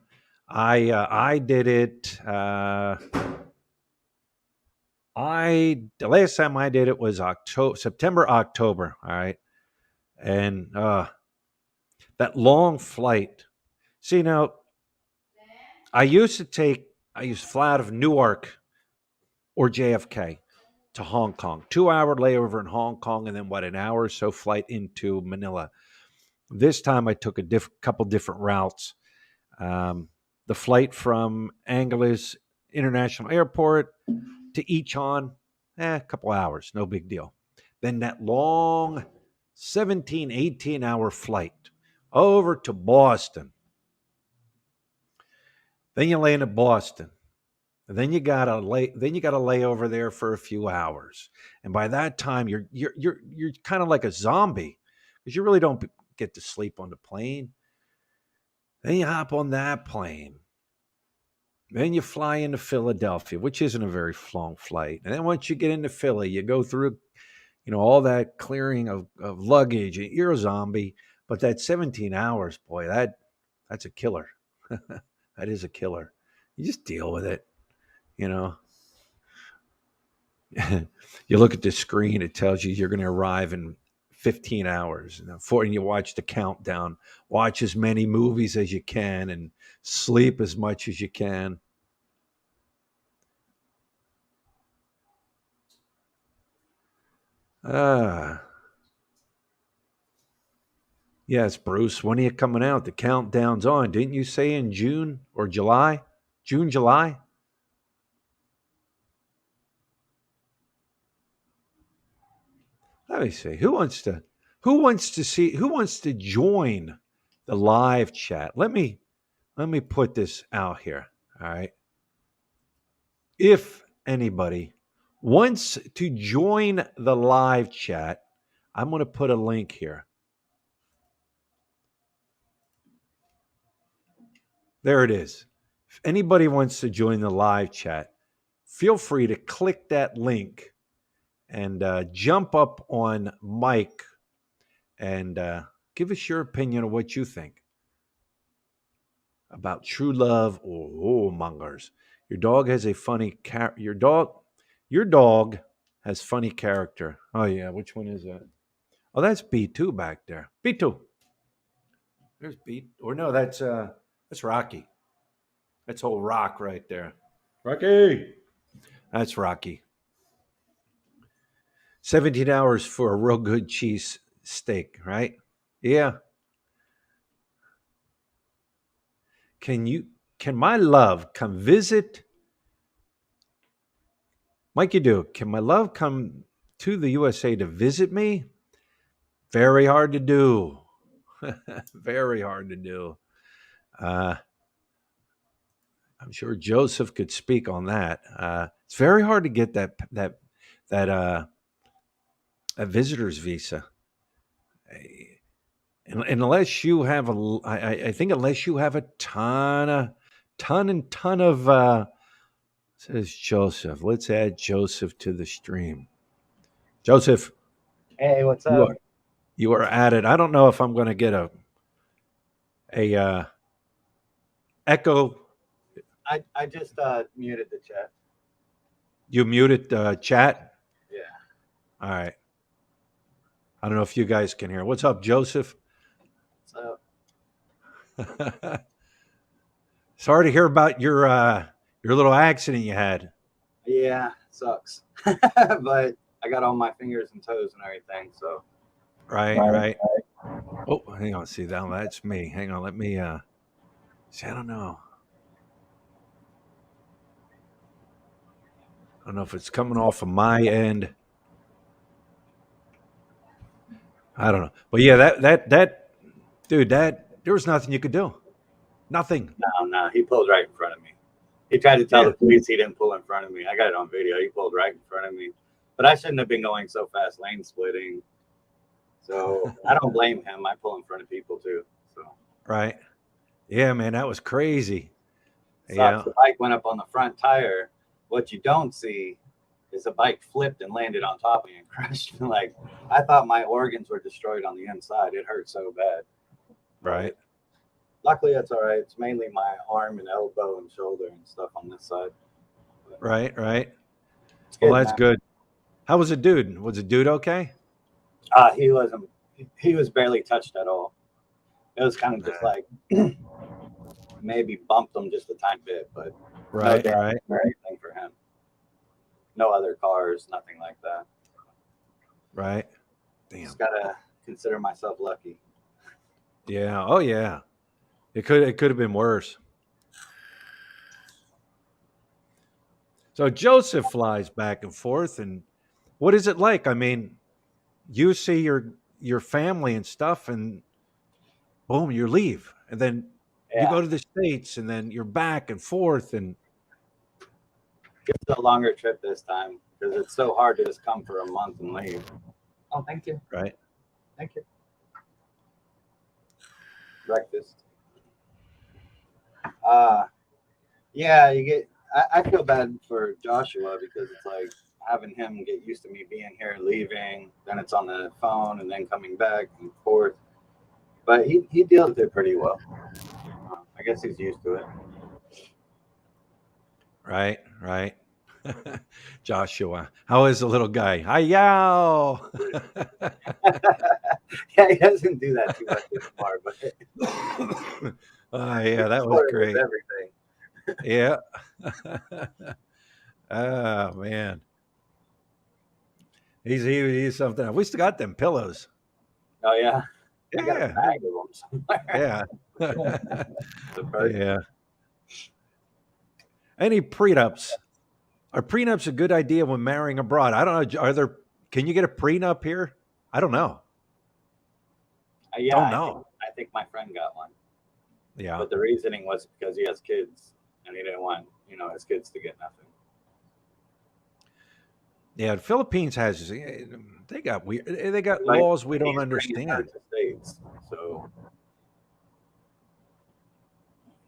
I did it. The last time I did it was September, October. All right. And that long flight. See, now, I used to fly out of Newark or JFK to Hong Kong. 2-hour layover in Hong Kong, and then an hour or so flight into Manila. This time I took a couple different routes. The flight from Angeles International Airport to Icheon, a couple hours, no big deal. Then that long 17, 18-hour flight over to Boston. Then you land at Boston. And then you got to lay over there for a few hours. And by that time you're kind of like a zombie because you really don't get to sleep on the plane. Then you hop on that plane. Then you fly into Philadelphia, which isn't a very long flight. And then once you get into Philly, you go through, all that clearing of luggage. You're a zombie. But that 17 hours, boy, that's a killer. That is a killer. You just deal with it. You look at the screen, it tells you you're going to arrive in 15 hours. And you watch the countdown, watch as many movies as you can, and sleep as much as you can. Yes, Bruce, when are you coming out? The countdown's on. Didn't you say in June or July? June, July? Let me see. Who wants to join the live chat? Let me put this out here. All right. If anybody wants to join the live chat, I'm going to put a link here. There it is. If anybody wants to join the live chat, feel free to click that link and jump up on mic and give us your opinion of what you think about true love or whoremongers. Your dog has a funny your dog has funny character. Oh yeah, which one is that? Oh, that's B2 back there. B2. There's Beat. Or no, that's Rocky. That's old Rock right there. Rocky. That's Rocky. 17 hours for a real good cheese steak, right? Yeah. Can my love come visit? Mikey Do, can my love come to the USA to visit me? Very hard to do. Very hard to do. Uh, I'm sure Joseph could speak on that. It's very hard to get that a visitor's visa. And unless you have I think unless you have a ton of says Joseph. Let's add Joseph to the stream. Joseph, Hey, what's you up? are you are added. I don't know if I'm going to get a echo. I just muted the chat. You muted chat. Yeah. All right. I don't know if you guys can hear. What's up, Joseph? So Sorry to hear about your little accident you had. yeah, sucks. But I got all my fingers and toes and everything. So Right, right. right. Oh, hang on. See that? That's me. Hang on. Let me. See, I don't know. I don't know if it's coming off of my end. I don't know. But yeah, that dude, that there was nothing you could do. Nothing. No, he pulled right in front of me. He tried to tell Yeah. the police he didn't pull in front of me. I got it on video. He pulled right in front of me. But I shouldn't have been going so fast, lane splitting. So I don't blame him. I pull in front of people too. So Right. Yeah, man, that was crazy. sucks. Yeah. The bike went up on the front tire. What you don't see is the bike flipped and landed on top of me and crushed. Like I thought my organs were destroyed on the inside. It hurt so bad. Right. Luckily, that's all right. It's mainly my arm and elbow and shoulder and stuff on this side. But Right. Right. it's Well, good, that's man. good. How was the dude? Was the dude okay? He wasn't. He was barely touched at all. It was kind of just like maybe bumped him just a tiny bit, but no Right. damage Right. or anything for him. No other cars, nothing like that. Right. Damn. Just gotta consider myself lucky. Yeah. Oh yeah. It could have been worse. So Joseph flies back and forth, and what is it like? I mean, you see your family and stuff, and boom, you leave, and then you Yeah, go to the States, and then you're back and forth, and it's a longer trip this time because it's so hard to just come for a month and leave. Oh, thank you, right. thank you. Breakfast. Uh Yeah, you get. I feel bad for Joshua because it's like having him get used to me being here, leaving, then it's on the phone, and then coming back and forth. But he deals with it pretty well. I guess he's used to it. Right, right. Joshua, how is the little guy? Hi, yow. Yeah, he doesn't do that too much anymore, but Oh, yeah, that was sort of with great. everything. Yeah. Oh man, he's something else. We still got them pillows. Oh yeah, I got a Yeah, bag of them somewhere. yeah, The first- yeah. Any prenups? Are prenups a good idea when marrying abroad? I don't know. Are there? Can you get a prenup here? I don't know. yeah, Don't know. I think my friend got one, Yeah, but the reasoning was because he has kids and he didn't want his kids to get nothing. yeah. The Philippines has. They got weird. They got Like laws we don't he's bringing her understand. to States, so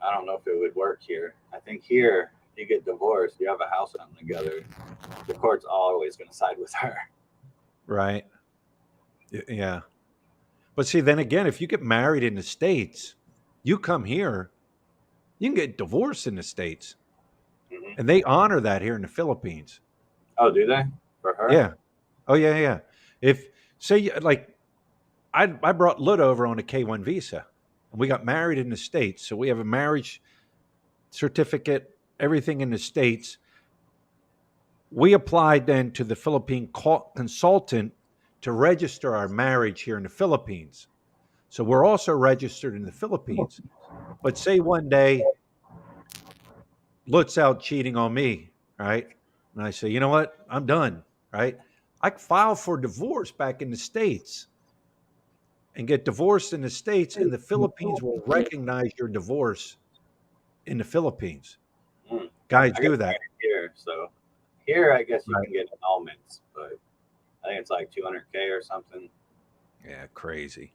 I don't know if it would work here. I think here, if you get divorced, you have a house on together, the court's always going to side with her. Right. Yeah. But see, then again, if you get married in the States, you come here, you can get divorced in the States. Mm-hmm. And they honor that here in the Philippines. Oh, do they? For her? Yeah. Oh, yeah, yeah. If, say, like, I brought Lut over on a K1 visa. and we got married in the States. So we have a marriage certificate, everything in the States. We applied then to the Philippine consultant to register our marriage here in the Philippines. So we're also registered in the Philippines. But say one day Lutz out cheating on me, right? And I say, you know what? I'm done, right? I could file for divorce back in the States and get divorced in the States, and the Philippines will recognize your divorce in the Philippines. Guys I got do that. married here, so here I guess you Right. can get annulments, but I think it's like 200K or something. Yeah, crazy.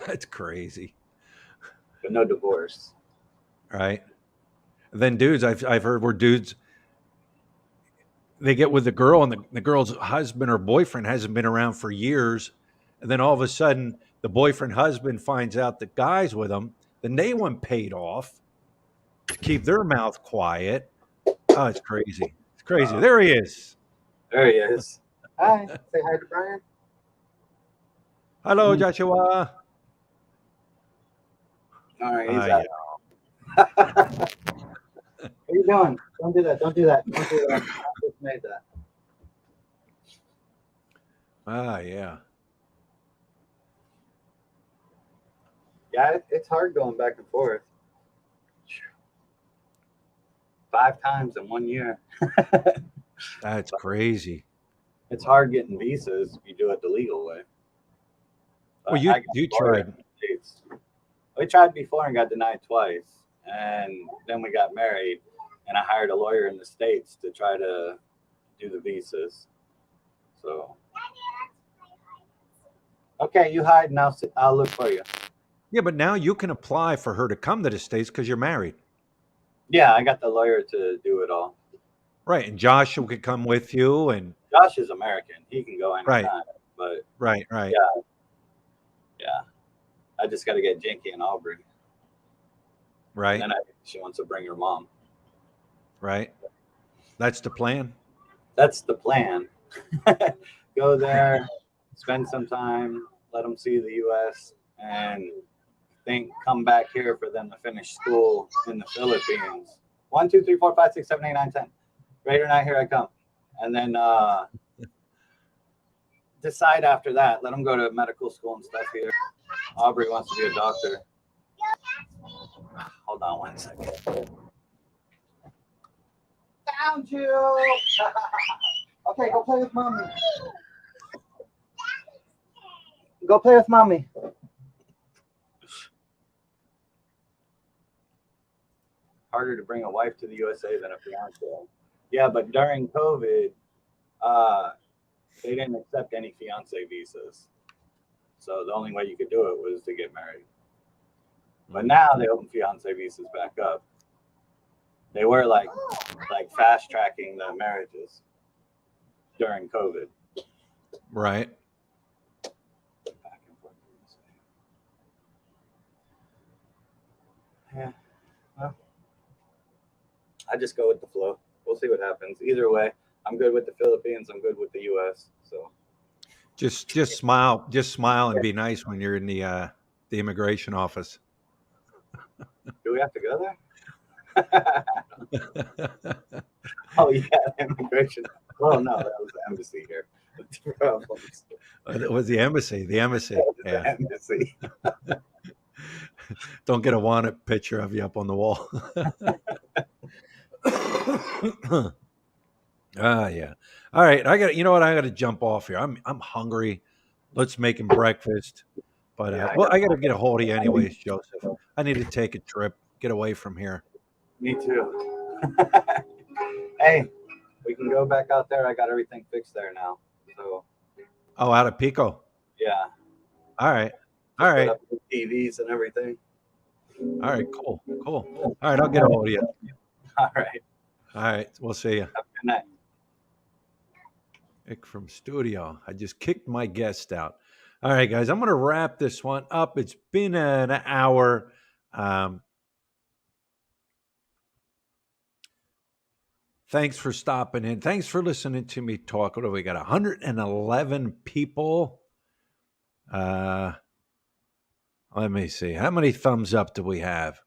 That's crazy, But no divorce. right? And then dudes, I've heard where dudes they get with the girl, and the girl's husband or boyfriend hasn't been around for years, and then all of a sudden the boyfriend husband finds out the guy's with them. Then they want paid off to keep their mouth quiet. Oh, it's crazy. It's crazy. There he is. There he is. Hi. Say hi to Brian. Hello, Joshua. All right, he's Yeah. out. What are you doing? Don't do that. Don't do that. Don't do that. I just made that. Yeah. Yeah, it's hard going back and forth. 5 times in 1 year. That's crazy. It's hard getting visas if you do it the legal way. Well, But you I got you a lawyer in tried. the States. We tried before and got denied twice. And then we got married, and I hired a lawyer in the States to try to do the visas. So, okay, you hide and I'll look for you. Yeah, but now you can apply for her to come to the States because you're married. Yeah, I got the lawyer to do it all. Right. And Joshua could come with you, and Josh is American. He can go right, anytime. But right. yeah, I just got to get Jinky and Aubrey. Right. And then she wants to bring her mom. Right. That's the plan. That's the plan. Go there, spend some time, let them see the U.S., and come back here for them to finish school in the Philippines. 1, 2, 3, 4, 5, 6, 7, 8, 9, 10. Ready or not, here I come. And then decide after that. Let them go to medical school and stuff here. Aubrey wants to be a doctor. Hold on 1 second. Found you. Okay, go play with mommy. Go play with mommy. Harder to bring a wife to the USA than a fiance. Yeah, but during COVID, they didn't accept any fiance visas. So the only way you could do it was to get married. But now they open fiance visas back up. They were like fast tracking the marriages during COVID. Right. Back and forth. Yeah. Well, I just go with the flow. We'll see what happens. Either way, I'm good with the Philippines. I'm good with the U.S. So Just smile and be nice when you're in the immigration office. do we have to go there? Oh yeah, immigration. Well, no, that was the embassy here. It was the embassy. The embassy. Yeah. The embassy. Don't get a wanted picture of you up on the wall. Yeah. All right. You know what? I got to jump off here. I'm hungry. Let's make him breakfast. But Yeah, I got to get a hold of you anyways, Joseph. I need to take a trip, get away from here. Me too. Hey, we can go back out there. I got everything fixed there now. So Oh, out of Pico. yeah. All right. Just All put right. up the TVs and everything. All right. Cool. All right. I'll get a hold of you. All right. All right. We'll see you. Have a good night. Ick from studio. I just kicked my guest out. All right, guys. I'm going to wrap this one up. It's been an hour. Thanks for stopping in. Thanks for listening to me talk. What do we got? 111 people. Let me see. How many thumbs up do we have?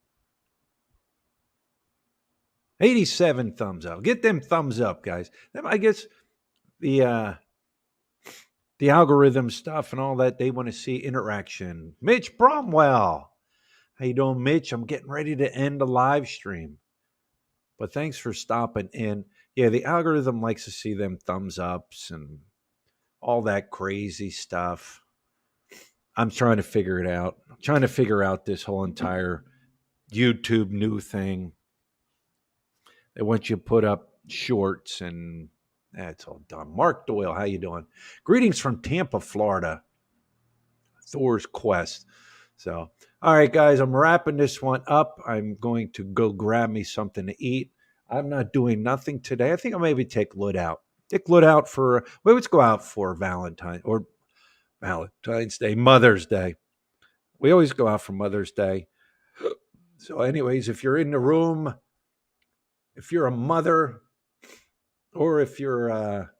87 thumbs up. Get them thumbs up, guys. I guess the uh the algorithm stuff and all that, they want to see interaction. Mitch Bromwell. How you doing, Mitch? I'm getting ready to end the live stream. But thanks for stopping in. Yeah, the algorithm likes to see them thumbs ups and all that crazy stuff. I'm trying to figure it out. I'm trying to figure out this whole entire YouTube new thing. They want you to put up shorts and that's all done. Mark Doyle, how you doing? Greetings from Tampa, Florida. Thor's Quest. So, all right, guys, I'm wrapping this one up. I'm going to go grab me something to eat. I'm not doing nothing today. I think I'll maybe take Lut out. Take Lut out for, well, let's go out for Valentine's Day, Mother's Day. We always go out for Mother's Day. So, anyways, if you're in the room, if you're a mother, or if you're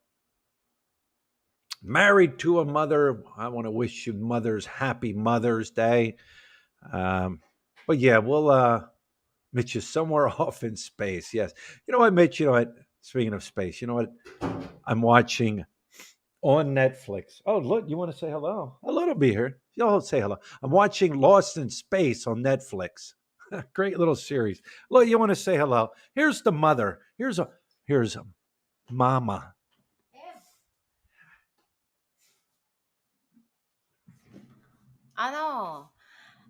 married to a mother, I want to wish you mothers happy Mother's Day. Um, but yeah, we'll Mitch is somewhere off in space. Yes. You know what, Mitch? You know what? Speaking of space, you know what? I'm watching on Netflix. Oh, look, you want to say hello? Hello to be here. Y'all say hello. I'm watching Lost in Space on Netflix. Great little series. Look, you want to say hello? Here's the mother. Here's a mama. Ano?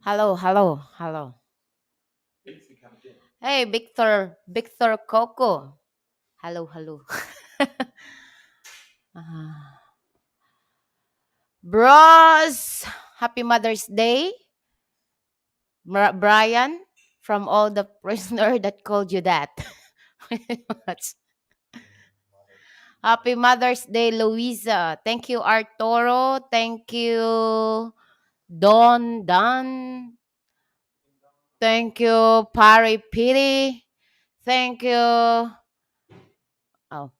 Hello, hello, hello. Hey, Victor Coco. Hello, hello. Ah. Bros, happy Mother's Day, Brian, from all the prisoner that called you that. What's- happy Mother's Day, Louisa. Thank you, Arturo. Thank you, Don. Thank you, Pari Piri. Thank you. Oh.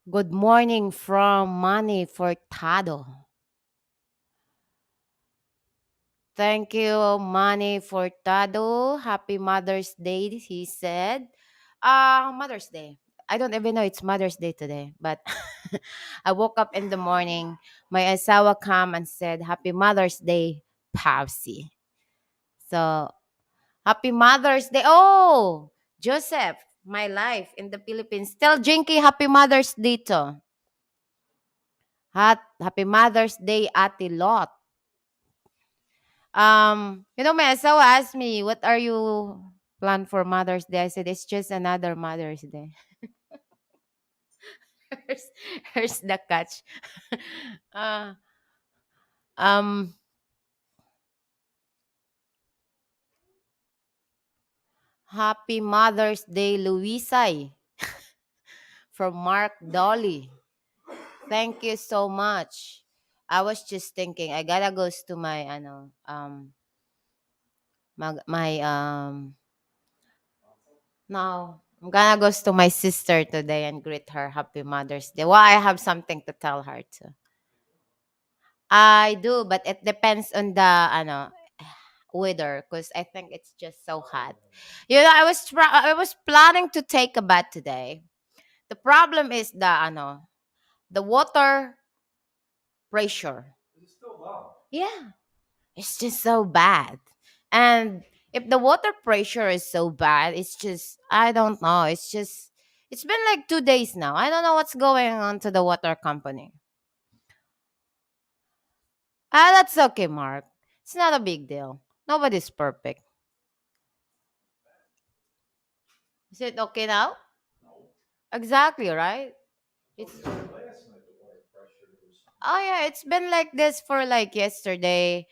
Good morning from Manny Furtado. Thank you, Manny Furtado. Happy Mother's Day, he said. Mother's Day. I don't even know it's Mother's Day today, but I woke up in the morning. My asawa come and said, Happy Mother's Day, Pawsi. So, Happy Mother's Day. Oh, Joseph, my life in the Philippines. Tell Jinky Happy Mother's Day to. Happy Mother's Day, Ate Lot. My asawa asked me, "What are you plan for Mother's Day?" I said, "It's just another Mother's Day." here's, here's the catch. uh, um, Happy Mother's Day, Luisay, from Mark Dolly. Thank you so much. I was just thinking, I gotta go to my now I'm gonna go to my sister today and greet her Happy Mother's Day. Well, I have something to tell her too. I do, but it depends on the weather because I think it's just so hot. I was planning to take a bath today. The problem is the water pressure. Yeah, it's just so bad. And if the water pressure is so bad, it's just I don't know. It's been like 2 days now. I don't know what's going on to the water company. That's okay, Mark. It's not a big deal. Nobody's perfect. Is it okay now? Exactly, right? It's oh yeah, it's been like this for like yesterday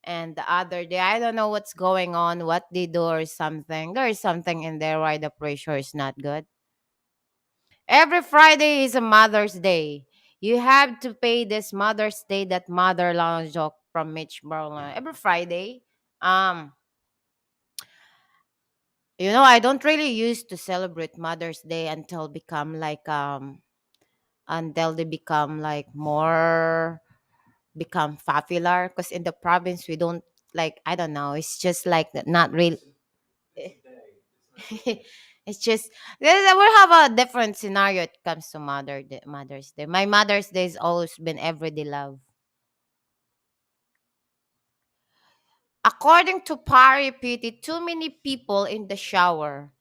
and the other day. I don't know what's going on, what they do or something. There is something in there why the pressure is not good. Every Friday is a Mother's Day. You have to pay this Mother's Day that mother lounge joke from Mitch Berlin. Every Friday. Um, I don't really used to celebrate Mother's Day until they become like more become popular, because in the province we don't, like, I don't know, it's just like not real. It's just we have a different scenario. It comes to Mother's Day. My Mother's Day has always been everyday love. According to Pari Pity, too many people in the shower.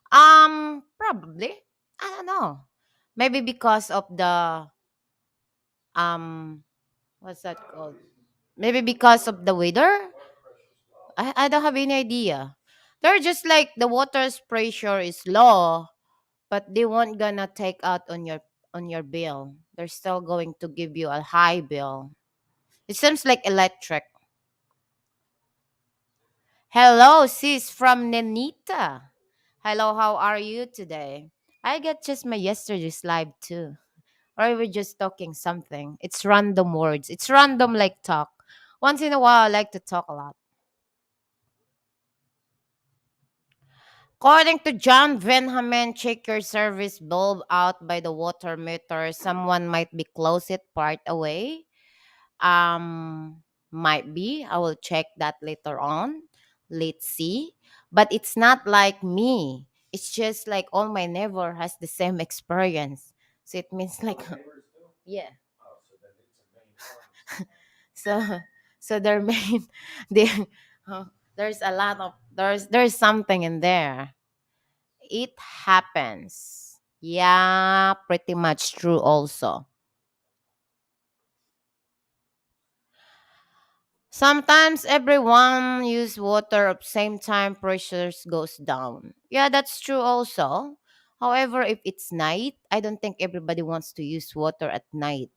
Probably. I don't know. Maybe because of the um what's that called? Maybe because of the weather? I don't have any idea. They're just like the water's pressure is low, but they won't gonna take out on your bill. They're still going to give you a high bill. It seems like electric. Hello, sis from Nenita. Hello, how are you today? I got just my yesterday's live too. Or we're just talking something. It's random words. It's random like talk. Once in a while, I like to talk a lot. According to John Venhamen, check your service bulb out by the water meter. Someone might be close it part away. Might be. I will check that later on. Let's see. But it's not like me. It's just like all my neighbor has the same experience. So it means like yeah. So so their main they there's a lot of there's something in there. It happens. Yeah, pretty much true also. Sometimes everyone use water at same time pressures goes down. Yeah, that's true also. However, if it's night, I don't think everybody wants to use water at night.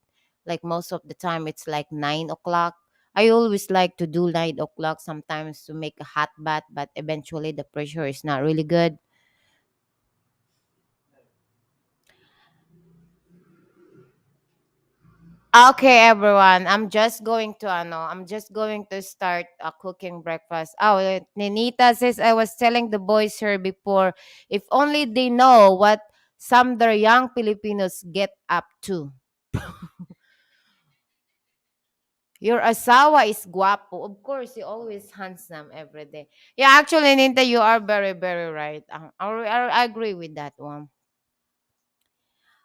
Like most of the time it's like 9 o'clock. I always like to do 9 o'clock sometimes to make a hot bath, but eventually the pressure is not really good. Okay, everyone. I'm just going to start cooking breakfast. Oh, Ninita says I was telling the boys here before, if only they know what some their young Filipinos get up to. Your asawa is guapo. Of course, you always handsome every day. Yeah, actually, Ninita, you are very, very right. I agree with that one.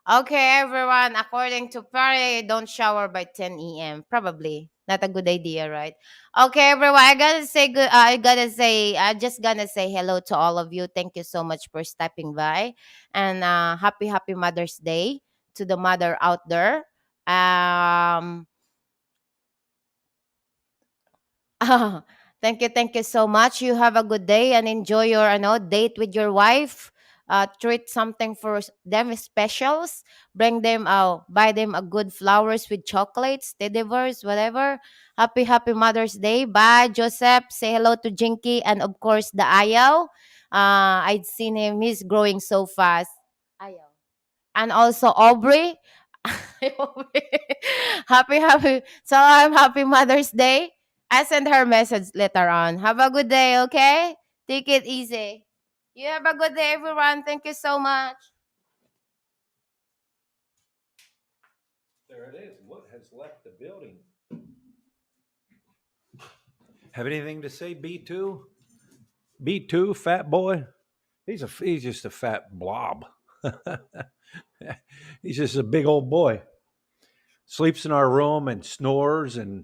Okay, everyone. According to Perry, don't shower by 10 a.m. Probably not a good idea, right? Okay, everyone. I gotta say good. I gotta say. I just gonna say hello to all of you. Thank you so much for stopping by, and happy Mother's Day to the mother out there. Um, Ah, thank you so much. You have a good day and enjoy your date with your wife. Treat something for them specials. Bring them out. Buy them a good flowers with chocolates, teddy bears, whatever. Happy Mother's Day. Bye, Joseph. Say hello to Jinky and of course the Ayaw. I'd seen him. He's growing so fast. Ayaw. And also Aubrey. Happy Mother's Day. I send her message later on. Have a good day, okay? Take it easy. You have a good day, everyone. Thank you so much. There it is. What has left the building? Have anything to say, B2? B2, fat boy? He's just a fat blob. He's just a big old boy. Sleeps in our room and snores, and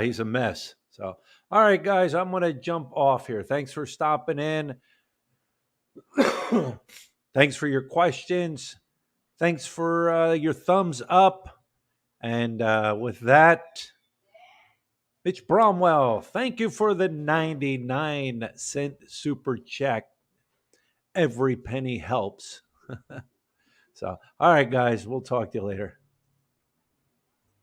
he's a mess. So, all right, guys, I'm going to jump off here. Thanks for stopping in. Thanks for your questions. Thanks for your thumbs up. And with that, Mitch Bromwell, thank you for the 99-cent super check. Every penny helps. So, all right, guys, we'll talk to you later.